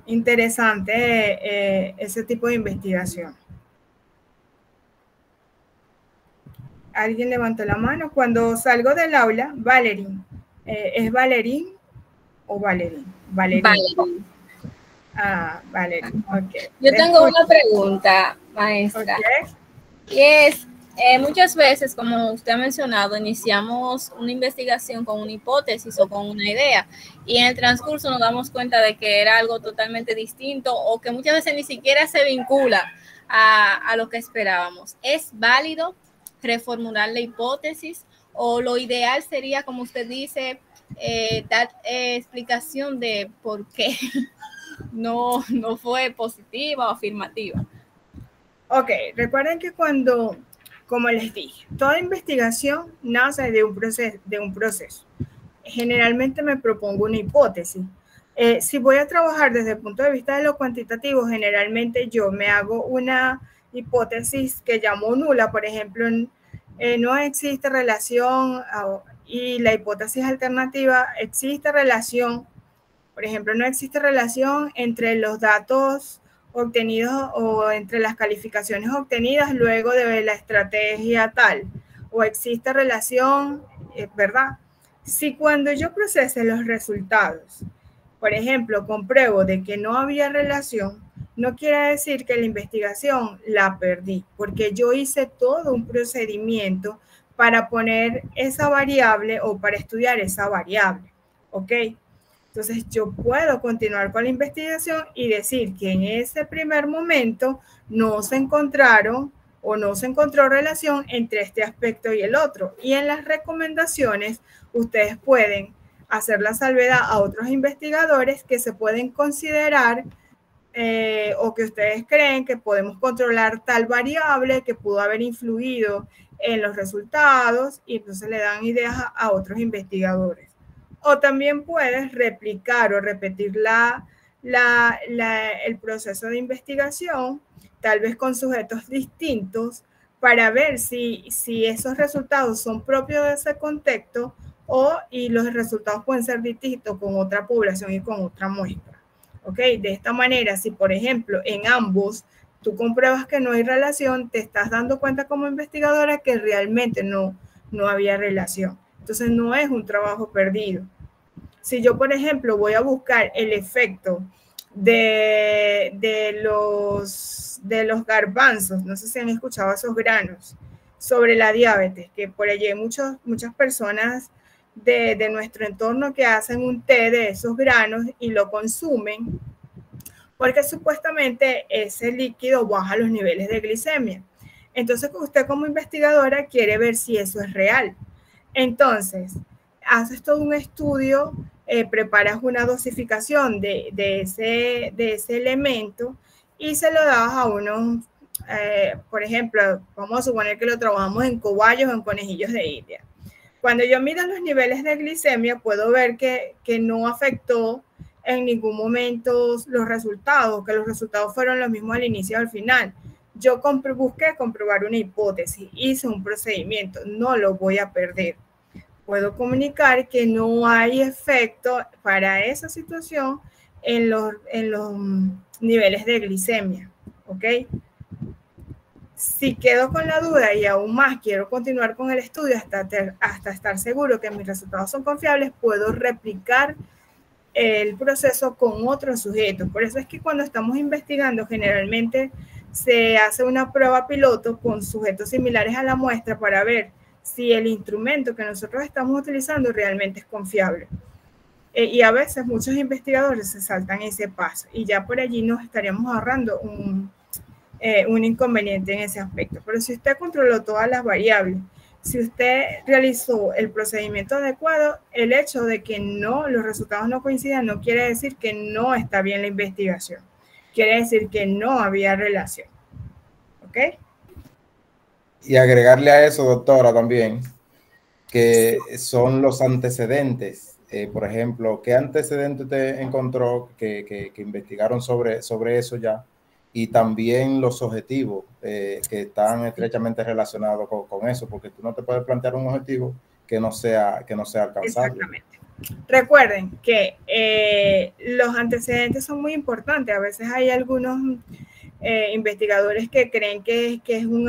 Interesante ese tipo de investigación. ¿Alguien levantó la mano? Cuando salgo del aula, Valerín. ¿Es Valerín o Valerín? Valerín. Vale, ok. Yo tengo una pregunta, maestra. Okay. Y es, muchas veces, como usted ha mencionado, iniciamos una investigación con una hipótesis o con una idea y en el transcurso nos damos cuenta de que era algo totalmente distinto o que muchas veces ni siquiera se vincula a lo que esperábamos. ¿Es válido reformular la hipótesis o lo ideal sería, como usted dice, dar explicación de por qué no fue positiva o afirmativa? Ok, recuerden que como les dije, toda investigación nace de un proceso. Generalmente me propongo una hipótesis. Si voy a trabajar desde el punto de vista de lo cuantitativo, generalmente yo me hago una hipótesis que llamo nula. Por ejemplo, no existe relación, y la hipótesis alternativa, existe relación. Por ejemplo, no existe relación entre los datos obtenidos o entre las calificaciones obtenidas luego de la estrategia tal, o existe relación, ¿verdad? Si cuando yo procese los resultados, por ejemplo, compruebo de que no había relación, no quiere decir que la investigación la perdí, porque yo hice todo un procedimiento para poner esa variable o para estudiar esa variable, ¿ok? Entonces yo puedo continuar con la investigación y decir que en ese primer momento no se encontraron o no se encontró relación entre este aspecto y el otro. Y en las recomendaciones ustedes pueden hacer la salvedad a otros investigadores que se pueden considerar o que ustedes creen que podemos controlar tal variable que pudo haber influido en los resultados y entonces le dan ideas a otros investigadores. O también puedes replicar o repetir el proceso de investigación, tal vez con sujetos distintos, para ver si esos resultados son propios de ese contexto y los resultados pueden ser distintos con otra población y con otra muestra. ¿Ok? De esta manera, si por ejemplo en ambos tú compruebas que no hay relación, te estás dando cuenta como investigadora que realmente no había relación. Entonces no es un trabajo perdido. Si yo, por ejemplo, voy a buscar el efecto de los garbanzos, no sé si han escuchado esos granos, sobre la diabetes, que por allí hay muchas personas de nuestro entorno que hacen un té de esos granos y lo consumen, porque supuestamente ese líquido baja los niveles de glicemia. Entonces, usted como investigadora quiere ver si eso es real. Entonces, haces todo un estudio, preparas una dosificación de ese elemento y se lo das a unos, por ejemplo, vamos a suponer que lo trabajamos en cobayos o en conejillos de India. Cuando yo mido los niveles de glicemia, puedo ver que no afectó en ningún momento los resultados, que los resultados fueron los mismos al inicio y al final. Yo busqué comprobar una hipótesis, hice un procedimiento, no lo voy a perder. Puedo comunicar que no hay efecto para esa situación en los niveles de glicemia, ¿ok? Si quedo con la duda y aún más quiero continuar con el estudio hasta estar seguro que mis resultados son confiables, puedo replicar el proceso con otros sujetos. Por eso es que cuando estamos investigando, generalmente se hace una prueba piloto con sujetos similares a la muestra para ver si el instrumento que nosotros estamos utilizando realmente es confiable. Y a veces muchos investigadores se saltan ese paso y ya por allí nos estaríamos ahorrando un inconveniente en ese aspecto. Pero si usted controló todas las variables, si usted realizó el procedimiento adecuado, el hecho de que los resultados no coincidan no quiere decir que no está bien la investigación. Quiere decir que no había relación. ¿Ok? Y agregarle a eso, doctora, también, que son los antecedentes. Por ejemplo, ¿qué antecedentes te encontró que investigaron sobre eso ya? Y también los objetivos que están estrechamente relacionados con eso, porque tú no te puedes plantear un objetivo que no sea alcanzable. Exactamente. Recuerden que los antecedentes son muy importantes. A veces hay algunos investigadores que creen que es un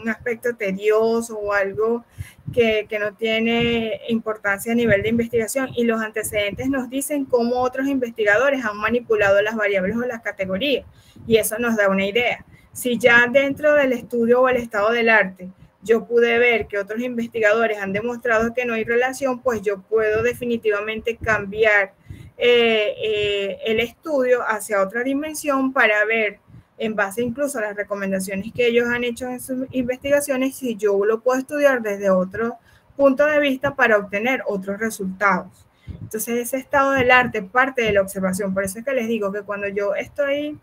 aspecto tedioso o algo que no tiene importancia a nivel de investigación, y los antecedentes nos dicen cómo otros investigadores han manipulado las variables o las categorías, y eso nos da una idea. Si ya dentro del estudio o el estado del arte yo pude ver que otros investigadores han demostrado que no hay relación, pues yo puedo definitivamente cambiar el estudio hacia otra dimensión para ver, en base incluso a las recomendaciones que ellos han hecho en sus investigaciones, si yo lo puedo estudiar desde otro punto de vista para obtener otros resultados. Entonces, ese estado del arte parte de la observación. Por eso es que les digo que cuando yo estoy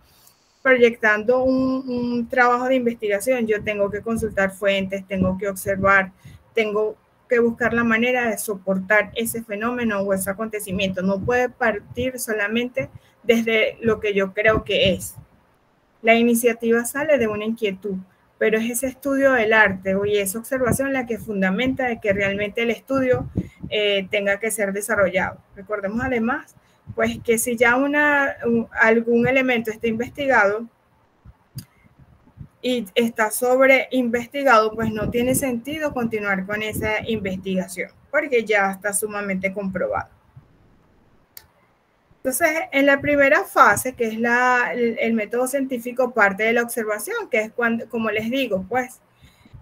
proyectando un trabajo de investigación, yo tengo que consultar fuentes, tengo que observar, tengo que buscar la manera de soportar ese fenómeno o ese acontecimiento. No puede partir solamente desde lo que yo creo que es. La iniciativa sale de una inquietud, pero es ese estudio del arte y esa observación la que fundamenta de que realmente el estudio tenga que ser desarrollado. Recordemos además, pues que si ya algún elemento está investigado y está sobre investigado, pues no tiene sentido continuar con esa investigación, porque ya está sumamente comprobado. Entonces, en la primera fase, que es el método científico, parte de la observación, que es cuando, como les digo, pues,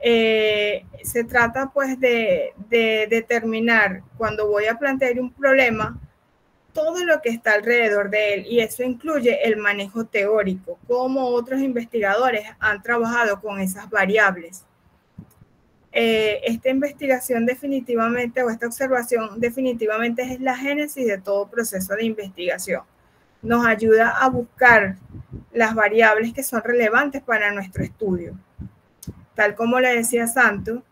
se trata pues de determinar, cuando voy a plantear un problema, todo lo que está alrededor de él, y eso incluye el manejo teórico, cómo otros investigadores han trabajado con esas variables. Esta investigación definitivamente, o esta observación definitivamente es la génesis de todo proceso de investigación. Nos ayuda a buscar las variables que son relevantes para nuestro estudio. Tal como le decía Santo,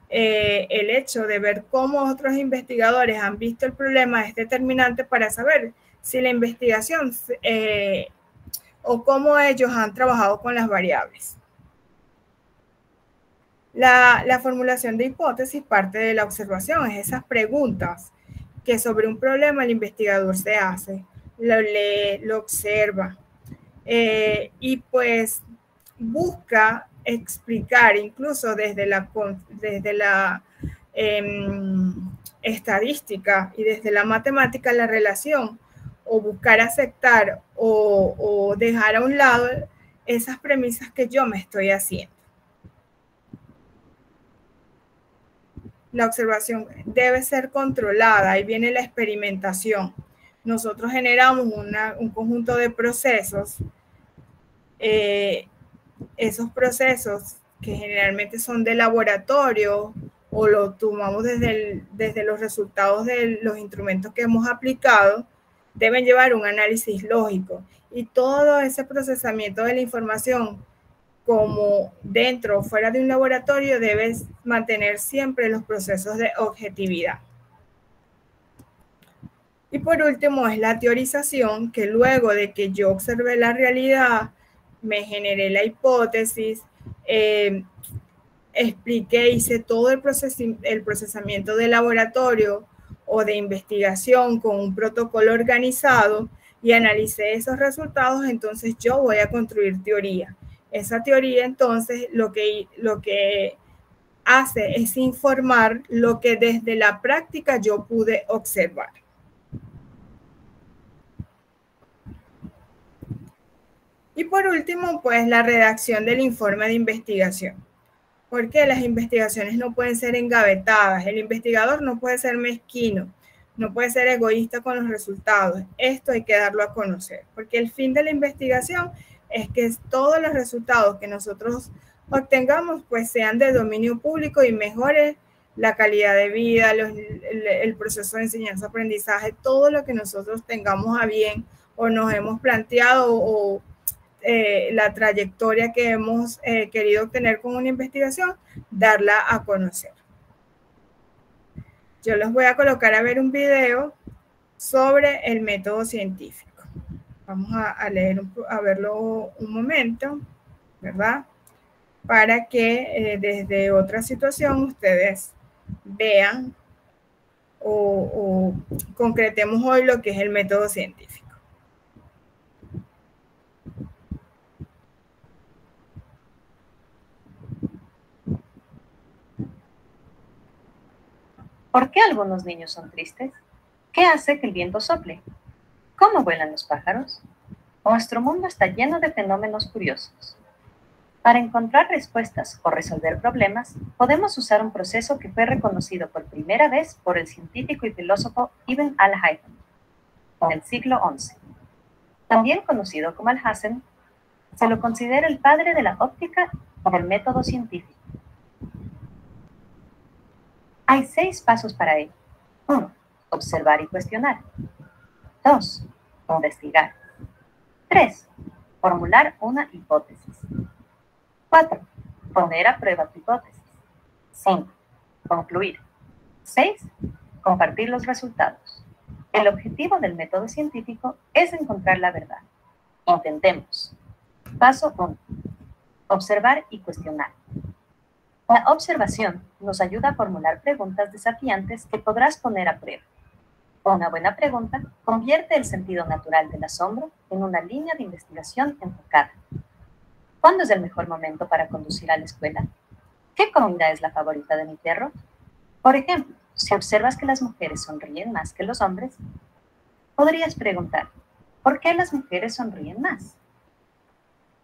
el hecho de ver cómo otros investigadores han visto el problema es determinante para saber si la investigación o cómo ellos han trabajado con las variables. La formulación de hipótesis parte de la observación, es esas preguntas que sobre un problema el investigador se hace, lo lee, lo observa y pues busca explicar incluso desde la estadística y desde la matemática la relación, o buscar aceptar o dejar a un lado esas premisas que yo me estoy haciendo. La observación debe ser controlada, ahí viene la experimentación. Nosotros generamos un conjunto de procesos, esos procesos que generalmente son de laboratorio o lo tomamos desde los resultados de los instrumentos que hemos aplicado, deben llevar un análisis lógico, y todo ese procesamiento de la información, como dentro o fuera de un laboratorio, debes mantener siempre los procesos de objetividad. Y por último es la teorización, que luego de que yo observé la realidad, me generé la hipótesis, expliqué, hice todo el procesamiento de laboratorio o de investigación con un protocolo organizado y analicé esos resultados, entonces yo voy a construir teoría. Esa teoría entonces lo que hace es informar lo que desde la práctica yo pude observar. Y por último, pues la redacción del informe de investigación. Porque las investigaciones no pueden ser engavetadas. El investigador no puede ser mezquino, no puede ser egoísta con los resultados. Esto hay que darlo a conocer, porque el fin de la investigación es que todos los resultados que nosotros obtengamos pues sean de dominio público y mejore la calidad de vida, el proceso de enseñanza-aprendizaje, todo lo que nosotros tengamos a bien o nos hemos planteado o la trayectoria que hemos querido obtener con una investigación, darla a conocer. Yo les voy a colocar a ver un video sobre el método científico. Vamos a verlo un momento, ¿verdad? Para que desde otra situación ustedes vean o concretemos hoy lo que es el método científico. ¿Por qué algunos niños son tristes? ¿Qué hace que el viento sople? ¿Cómo vuelan los pájaros? Nuestro mundo está lleno de fenómenos curiosos. Para encontrar respuestas o resolver problemas, podemos usar un proceso que fue reconocido por primera vez por el científico y filósofo Ibn al-Haytham en el siglo XI. También conocido como Alhazen, se lo considera el padre de la óptica y del método científico. Hay 6 pasos para ello. 1. Observar y cuestionar. 2. Investigar. 3. Formular una hipótesis. 4. Poner a prueba tu hipótesis. 5. Concluir. 6. Compartir los resultados. El objetivo del método científico es encontrar la verdad. Intentemos. Paso 1. Observar y cuestionar. La observación nos ayuda a formular preguntas desafiantes que podrás poner a prueba. Una buena pregunta convierte el sentido natural del asombro en una línea de investigación enfocada. ¿Cuándo es el mejor momento para conducir a la escuela? ¿Qué comida es la favorita de mi perro? Por ejemplo, si observas que las mujeres sonríen más que los hombres, podrías preguntar, ¿por qué las mujeres sonríen más?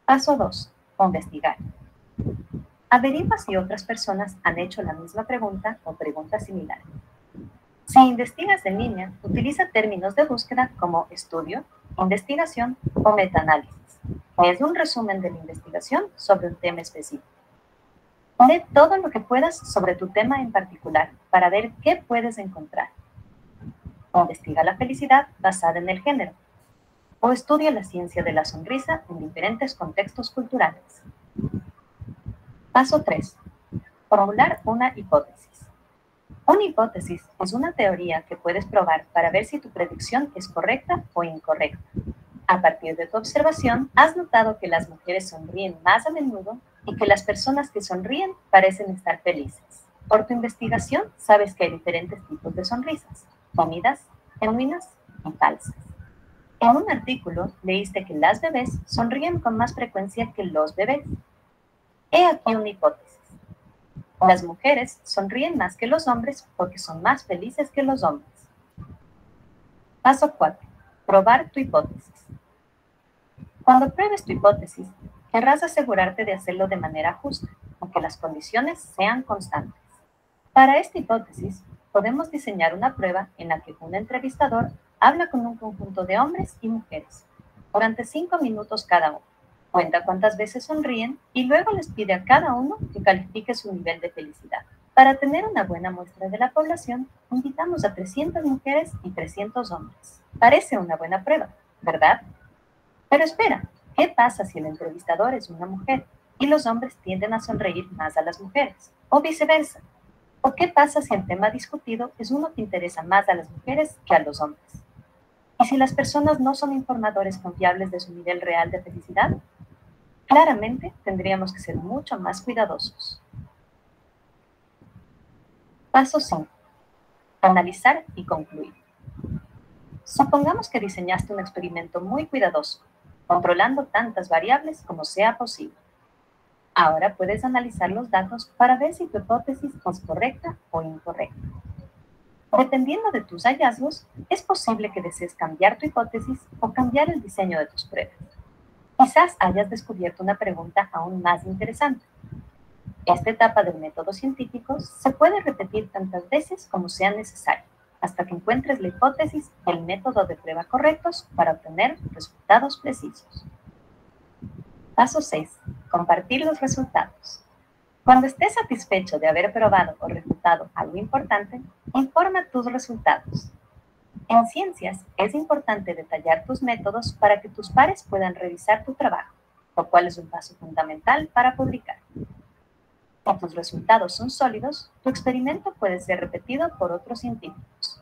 Paso 2. Investigar. Averigua si otras personas han hecho la misma pregunta o preguntas similares. Si investigas en línea, utiliza términos de búsqueda como estudio, investigación o metaanálisis, que es un resumen de la investigación sobre un tema específico. Lee todo lo que puedas sobre tu tema en particular para ver qué puedes encontrar. Investiga la felicidad basada en el género o estudia la ciencia de la sonrisa en diferentes contextos culturales. Paso 3. Formular una hipótesis. Una hipótesis es una teoría que puedes probar para ver si tu predicción es correcta o incorrecta. A partir de tu observación, has notado que las mujeres sonríen más a menudo y que las personas que sonríen parecen estar felices. Por tu investigación, sabes que hay diferentes tipos de sonrisas: tímidas, genuinas y falsas. En un artículo leíste que las bebés sonríen con más frecuencia que los bebés. He aquí una hipótesis. Las mujeres sonríen más que los hombres porque son más felices que los hombres. Paso 4. Probar tu hipótesis. Cuando pruebes tu hipótesis, querrás asegurarte de hacerlo de manera justa, aunque las condiciones sean constantes. Para esta hipótesis, podemos diseñar una prueba en la que un entrevistador habla con un conjunto de hombres y mujeres durante 5 minutos cada uno. Cuenta cuántas veces sonríen y luego les pide a cada uno que califique su nivel de felicidad. Para tener una buena muestra de la población, invitamos a 300 mujeres y 300 hombres. Parece una buena prueba, ¿verdad? Pero espera, ¿qué pasa si el entrevistador es una mujer y los hombres tienden a sonreír más a las mujeres? O viceversa. ¿O qué pasa si el tema discutido es uno que interesa más a las mujeres que a los hombres? ¿Y si las personas no son informadores confiables de su nivel real de felicidad? Claramente tendríamos que ser mucho más cuidadosos. Paso 5. Analizar y concluir. Supongamos que diseñaste un experimento muy cuidadoso, controlando tantas variables como sea posible. Ahora puedes analizar los datos para ver si tu hipótesis es correcta o incorrecta. Dependiendo de tus hallazgos, es posible que desees cambiar tu hipótesis o cambiar el diseño de tus pruebas. Quizás hayas descubierto una pregunta aún más interesante. Esta etapa del método científico se puede repetir tantas veces como sea necesario, hasta que encuentres la hipótesis y el método de prueba correctos para obtener resultados precisos. Paso 6. Compartir los resultados. Cuando estés satisfecho de haber probado o refutado algo importante, informa tus resultados. En ciencias, es importante detallar tus métodos para que tus pares puedan revisar tu trabajo, lo cual es un paso fundamental para publicar. Si tus resultados son sólidos, tu experimento puede ser repetido por otros científicos.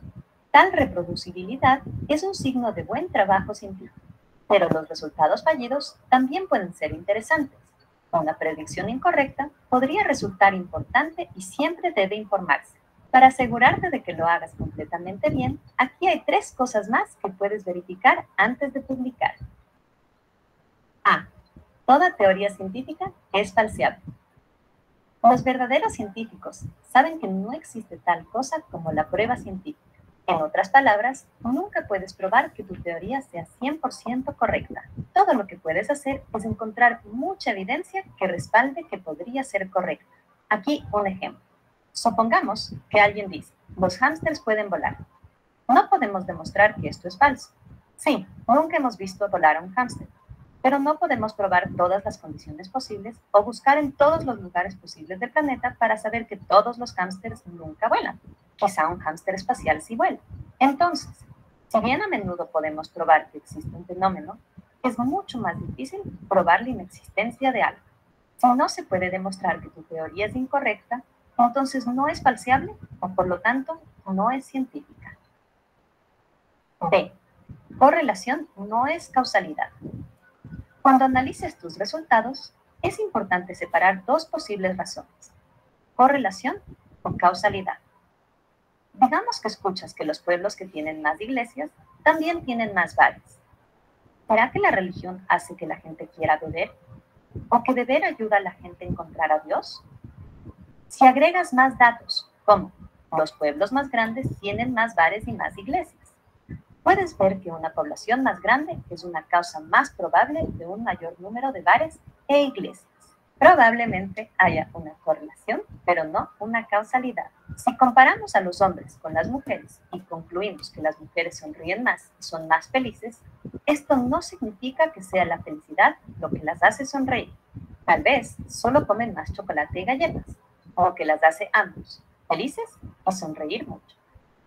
Tal reproducibilidad es un signo de buen trabajo científico, pero los resultados fallidos también pueden ser interesantes. Una predicción incorrecta podría resultar importante y siempre debe informarse. Para asegurarte de que lo hagas completamente bien, aquí hay 3 cosas más que puedes verificar antes de publicar. A. Toda teoría científica es falseable. Los verdaderos científicos saben que no existe tal cosa como la prueba científica. En otras palabras, nunca puedes probar que tu teoría sea 100% correcta. Todo lo que puedes hacer es encontrar mucha evidencia que respalde que podría ser correcta. Aquí un ejemplo. Supongamos que alguien dice, los hámsters pueden volar. No podemos demostrar que esto es falso. Sí, nunca hemos visto volar a un hámster, pero no podemos probar todas las condiciones posibles o buscar en todos los lugares posibles del planeta para saber que todos los hámsters nunca vuelan. Quizá un hámster espacial sí vuela. Entonces, si bien a menudo podemos probar que existe un fenómeno, es mucho más difícil probar la inexistencia de algo. Si no se puede demostrar que tu teoría es incorrecta, entonces no es falseable o por lo tanto no es científica. D. Correlación no es causalidad. Cuando analices tus resultados, es importante separar dos posibles razones: correlación o causalidad. Digamos que escuchas que los pueblos que tienen más iglesias también tienen más bares. ¿Será que la religión hace que la gente quiera beber? ¿O que beber ayuda a la gente a encontrar a Dios? Si agregas más datos, como los pueblos más grandes tienen más bares y más iglesias, puedes ver que una población más grande es una causa más probable de un mayor número de bares e iglesias. Probablemente haya una correlación, pero no una causalidad. Si comparamos a los hombres con las mujeres y concluimos que las mujeres sonríen más y son más felices, esto no significa que sea la felicidad lo que las hace sonreír. Tal vez solo comen más chocolate y galletas, o que las hace ambos, felices o sonreír mucho.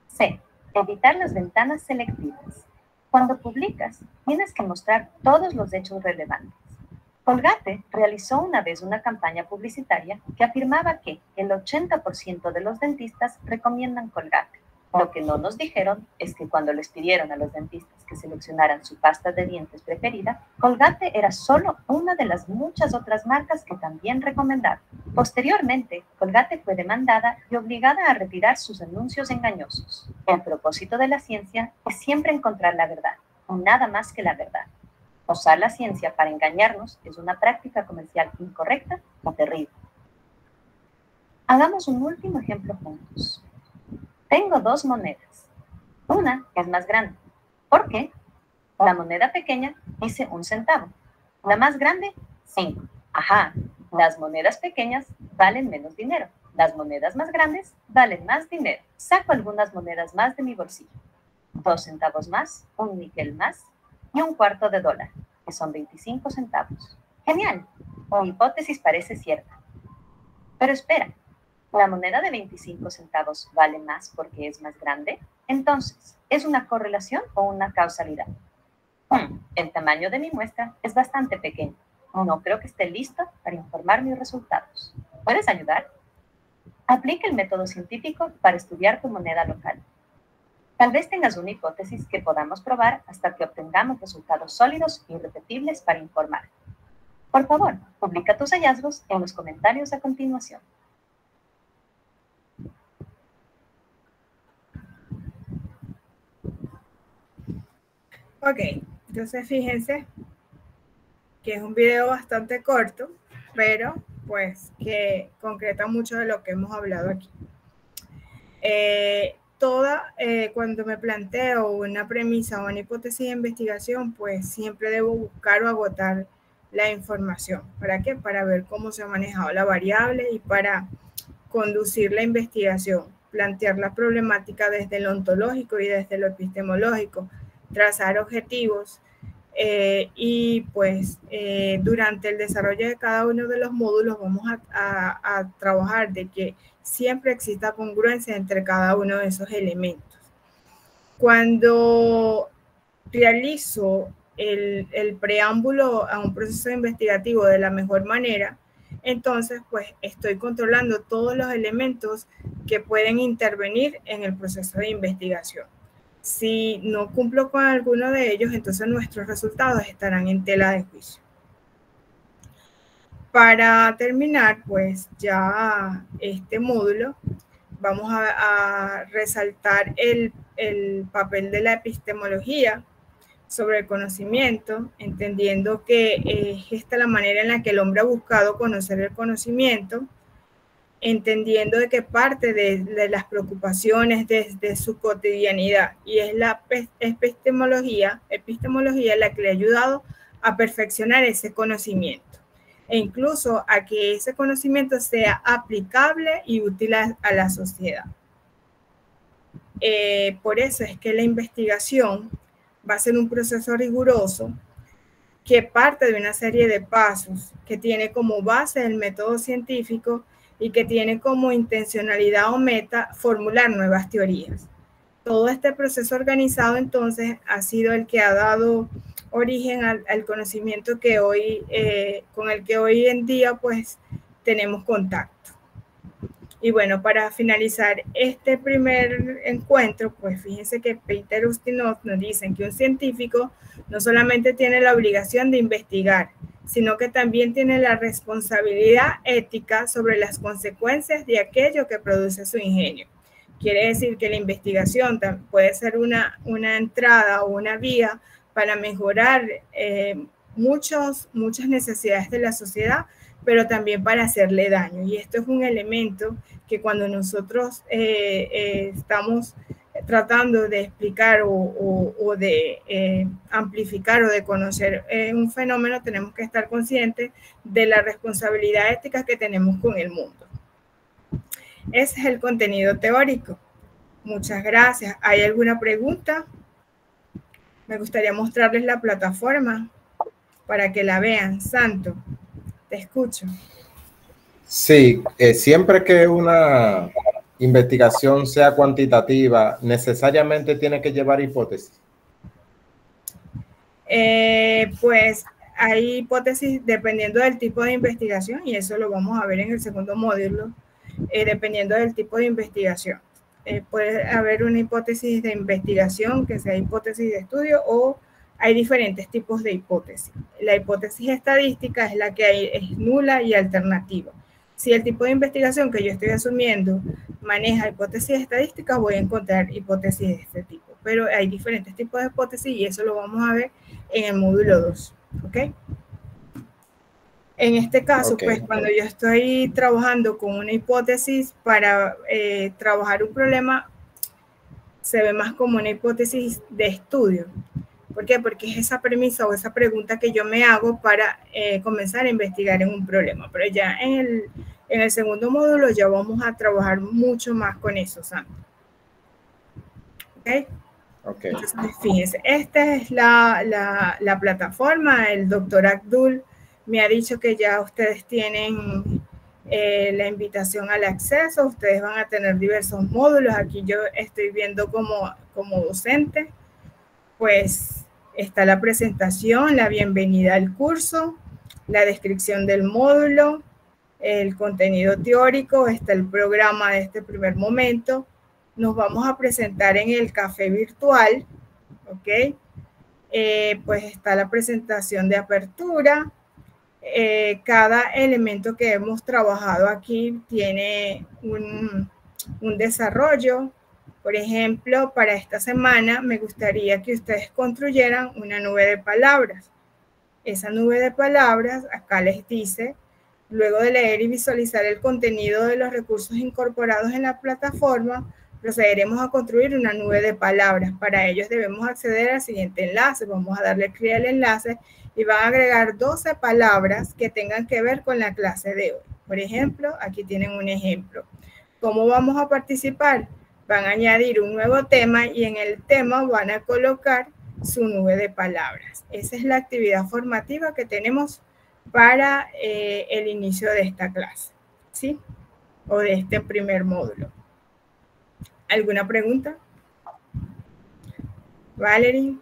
C. Evitar las ventanas selectivas. Cuando publicas, tienes que mostrar todos los hechos relevantes. Colgate realizó una vez una campaña publicitaria que afirmaba que el 80% de los dentistas recomiendan Colgate. Lo que no nos dijeron es que cuando les pidieron a los dentistas que seleccionaran su pasta de dientes preferida, Colgate era solo una de las muchas otras marcas que también recomendaron. Posteriormente, Colgate fue demandada y obligada a retirar sus anuncios engañosos. El propósito de la ciencia es siempre encontrar la verdad, o nada más que la verdad. Usar la ciencia para engañarnos es una práctica comercial incorrecta o terrible. Hagamos un último ejemplo juntos. Tengo dos monedas. Una es más grande. ¿Por qué? La moneda pequeña dice 1 centavo. La más grande, 5. Ajá, las monedas pequeñas valen menos dinero. Las monedas más grandes valen más dinero. Saco algunas monedas más de mi bolsillo. 2 centavos más, un níquel más y $0.25, que son 25 centavos. Genial, mi hipótesis parece cierta. Pero espera, ¿la moneda de 25 centavos vale más porque es más grande? Entonces, ¿es una correlación o una causalidad? El tamaño de mi muestra es bastante pequeño. No creo que esté listo para informar mis resultados. ¿Puedes ayudar? Aplica el método científico para estudiar tu moneda local. Tal vez tengas una hipótesis que podamos probar hasta que obtengamos resultados sólidos y repetibles para informar. Por favor, publica tus hallazgos en los comentarios a continuación. Ok, entonces fíjense que es un video bastante corto, pero pues que concreta mucho de lo que hemos hablado aquí. Cuando me planteo una premisa o una hipótesis de investigación, pues siempre debo buscar o agotar la información. ¿Para qué? Para ver cómo se ha manejado la variable y para conducir la investigación, plantear la problemática desde lo ontológico y desde lo epistemológico, trazar objetivos y pues durante el desarrollo de cada uno de los módulos vamos a trabajar de que siempre exista congruencia entre cada uno de esos elementos. Cuando realizo el preámbulo a un proceso investigativo de la mejor manera, entonces pues estoy controlando todos los elementos que pueden intervenir en el proceso de investigación. Si no cumplo con alguno de ellos, entonces nuestros resultados estarán en tela de juicio. Para terminar, pues ya este módulo, vamos a resaltar el papel de la epistemología sobre el conocimiento, entendiendo que es esta la manera en la que el hombre ha buscado conocer el conocimiento, entendiendo de que parte de las preocupaciones de su cotidianidad, y es la epistemología la que le ha ayudado a perfeccionar ese conocimiento e incluso a que ese conocimiento sea aplicable y útil a la sociedad. Por eso es que la investigación va a ser un proceso riguroso que parte de una serie de pasos que tiene como base el método científico y que tiene como intencionalidad o meta formular nuevas teorías. Todo este proceso organizado entonces ha sido el que ha dado origen al conocimiento que hoy, con el que hoy en día pues tenemos contacto. Y bueno, para finalizar este primer encuentro, pues fíjense que Peter Ustinov nos dicen que un científico no solamente tiene la obligación de investigar, sino que también tiene la responsabilidad ética sobre las consecuencias de aquello que produce su ingenio. Quiere decir que la investigación puede ser una entrada o una vía para mejorar muchas necesidades de la sociedad, pero también para hacerle daño. Y esto es un elemento que cuando nosotros estamos tratando de explicar o de amplificar o de conocer un fenómeno, tenemos que estar conscientes de la responsabilidad ética que tenemos con el mundo. Ese es el contenido teórico. Muchas gracias. ¿Hay alguna pregunta? Me gustaría mostrarles la plataforma para que la vean. Santo, te escucho. Sí, siempre que una investigación sea cuantitativa, ¿necesariamente tiene que llevar hipótesis? Pues hay hipótesis dependiendo del tipo de investigación, y eso lo vamos a ver en el segundo módulo, dependiendo del tipo de investigación. Puede haber una hipótesis de investigación que sea hipótesis de estudio, o hay diferentes tipos de hipótesis. La hipótesis estadística es la que es nula y alternativa. Si el tipo de investigación que yo estoy asumiendo maneja hipótesis estadísticas, voy a encontrar hipótesis de este tipo. Pero hay diferentes tipos de hipótesis y eso lo vamos a ver en el módulo 2. ¿Ok? En este caso, pues cuando yo estoy trabajando con una hipótesis para trabajar un problema, se ve más como una hipótesis de estudio. ¿Por qué? Porque es esa premisa o esa pregunta que yo me hago para comenzar a investigar en un problema. Pero ya en el segundo módulo ya vamos a trabajar mucho más con eso, Sandra. ¿Ok? Ok. Entonces, fíjense, esta es la plataforma. El doctor Abdul me ha dicho que ya ustedes tienen la invitación al acceso. Ustedes van a tener diversos módulos. Aquí yo estoy viendo como docente. Pues está la presentación, la bienvenida al curso, la descripción del módulo, el contenido teórico, está el programa de este primer momento. Nos vamos a presentar en el café virtual, ¿ok? Pues está la presentación de apertura. Cada elemento que hemos trabajado aquí tiene un desarrollo. Por ejemplo, para esta semana me gustaría que ustedes construyeran una nube de palabras. Esa nube de palabras, acá les dice, luego de leer y visualizar el contenido de los recursos incorporados en la plataforma, procederemos a construir una nube de palabras. Para ello debemos acceder al siguiente enlace. Vamos a darle clic al enlace y van a agregar 12 palabras que tengan que ver con la clase de hoy. Por ejemplo, aquí tienen un ejemplo. ¿Cómo vamos a participar? Van a añadir un nuevo tema y en el tema van a colocar su nube de palabras. Esa es la actividad formativa que tenemos para el inicio de esta clase, ¿sí? O de este primer módulo. ¿Alguna pregunta? Valerie.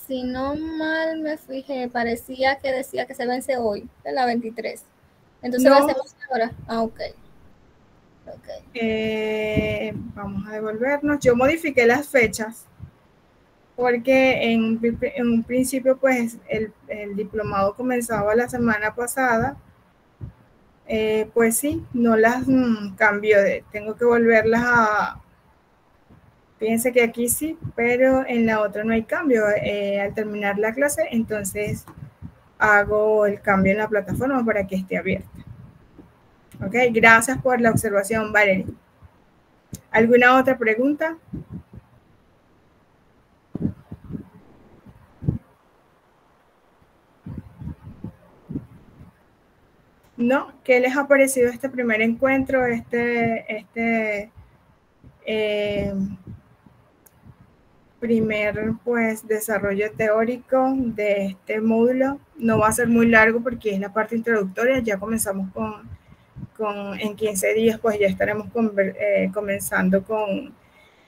Si no mal me fijé, parecía que decía que se vence hoy, de la 23. Entonces no. ¿Lo hacemos ahora? Ah, ok. Vamos a devolvernos. Yo modifiqué las fechas porque en un principio pues el diplomado comenzaba la semana pasada. Pues sí, no las cambio, tengo que volverlas a... Fíjense que aquí sí, pero en la otra no hay cambio. Al terminar la clase, entonces hago el cambio en la plataforma para que esté abierta. Ok, gracias por la observación, Valerie. ¿Alguna otra pregunta? ¿No? ¿Qué les ha parecido este primer encuentro, primer pues desarrollo teórico de este módulo? No va a ser muy largo porque es la parte introductoria. Ya comenzamos en 15 días, pues ya estaremos comenzando con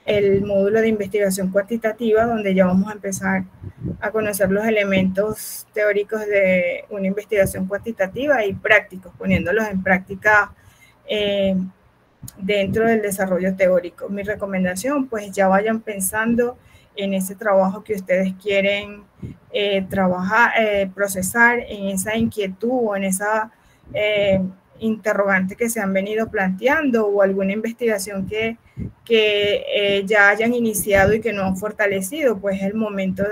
el módulo de investigación cuantitativa, donde ya vamos a empezar a conocer los elementos teóricos de una investigación cuantitativa y prácticos, poniéndolos en práctica dentro del desarrollo teórico. Mi recomendación, pues ya vayan pensando en ese trabajo que ustedes quieren procesar, en esa inquietud o en esa interrogante que se han venido planteando, o alguna investigación que ya hayan iniciado y que no han fortalecido. Pues es el momento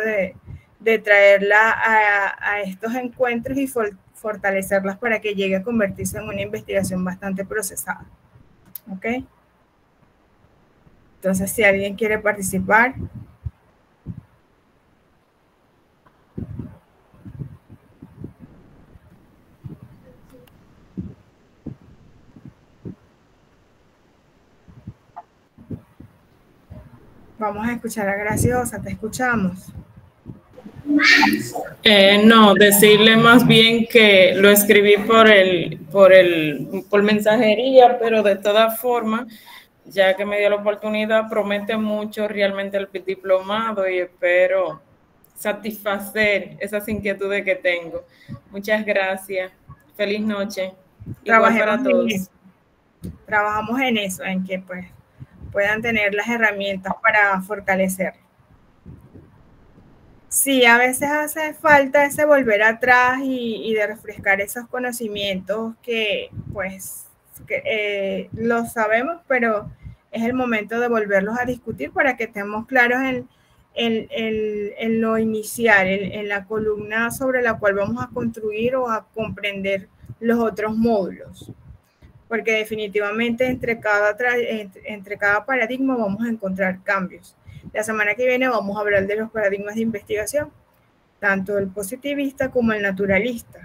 de traerla a estos encuentros y fortalecerlas para que llegue a convertirse en una investigación bastante procesada. ¿Ok? Entonces, si alguien quiere participar. Vamos a escuchar a Graciosa, te escuchamos. No, decirle más bien que lo escribí por mensajería, pero de todas formas, ya que me dio la oportunidad, promete mucho realmente el diplomado y espero satisfacer esas inquietudes que tengo. Muchas gracias. Feliz noche. Igual para todos. Trabajamos en eso, en que pues puedan tener las herramientas para fortalecer. Sí, a veces hace falta ese volver atrás y de refrescar esos conocimientos que pues los sabemos, pero es el momento de volverlos a discutir para que estemos claros en lo inicial, en la columna sobre la cual vamos a construir o a comprender los otros módulos. Porque definitivamente entre cada paradigma vamos a encontrar cambios. La semana que viene vamos a hablar de los paradigmas de investigación, tanto el positivista como el naturalista,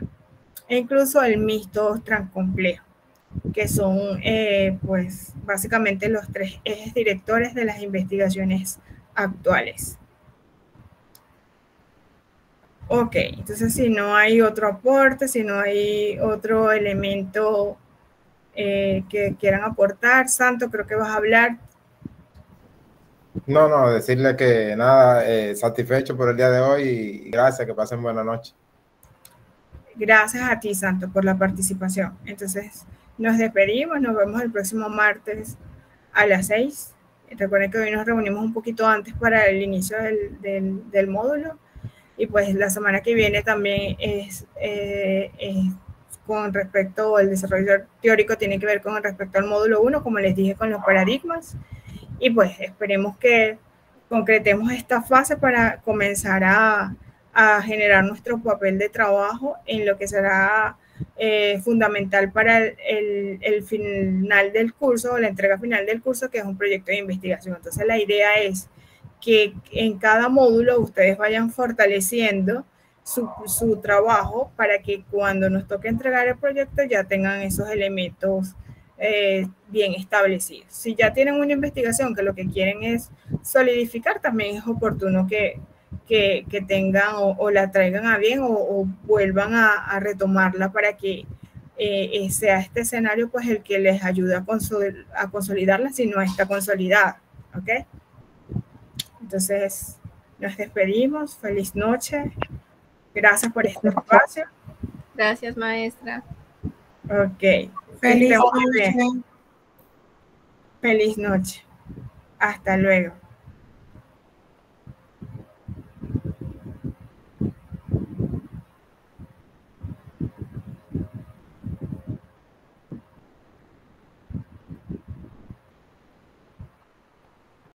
e incluso el mixto transcomplejo, que son pues básicamente los 3 ejes directores de las investigaciones actuales. Ok, entonces si no hay otro aporte, si no hay otro elemento que quieran aportar, Santo, creo que vas a hablar. No, decirle que nada, satisfecho por el día de hoy y gracias, que pasen buena noche. Gracias a ti, Santo, por la participación. Entonces, nos despedimos, nos vemos el próximo martes a las 6. Recuerden que hoy nos reunimos un poquito antes para el inicio del módulo, y pues la semana que viene también es con respecto al desarrollo teórico, tiene que ver con respecto al módulo 1, como les dije, con los paradigmas. Y pues esperemos que concretemos esta fase para comenzar a generar nuestro papel de trabajo en lo que será fundamental para el final del curso, o la entrega final del curso, que es un proyecto de investigación. Entonces la idea es que en cada módulo ustedes vayan fortaleciendo su trabajo para que cuando nos toque entregar el proyecto ya tengan esos elementos bien establecidos. Si ya tienen una investigación que lo que quieren es solidificar, también es oportuno que tengan o la traigan a bien o vuelvan a retomarla para que sea este escenario pues el que les ayude a consolidarla si no está consolidada. ¿Ok? Entonces nos despedimos. Feliz noche. Gracias por este espacio. Gracias, maestra. Ok. Feliz noche. Feliz noche. Hasta luego.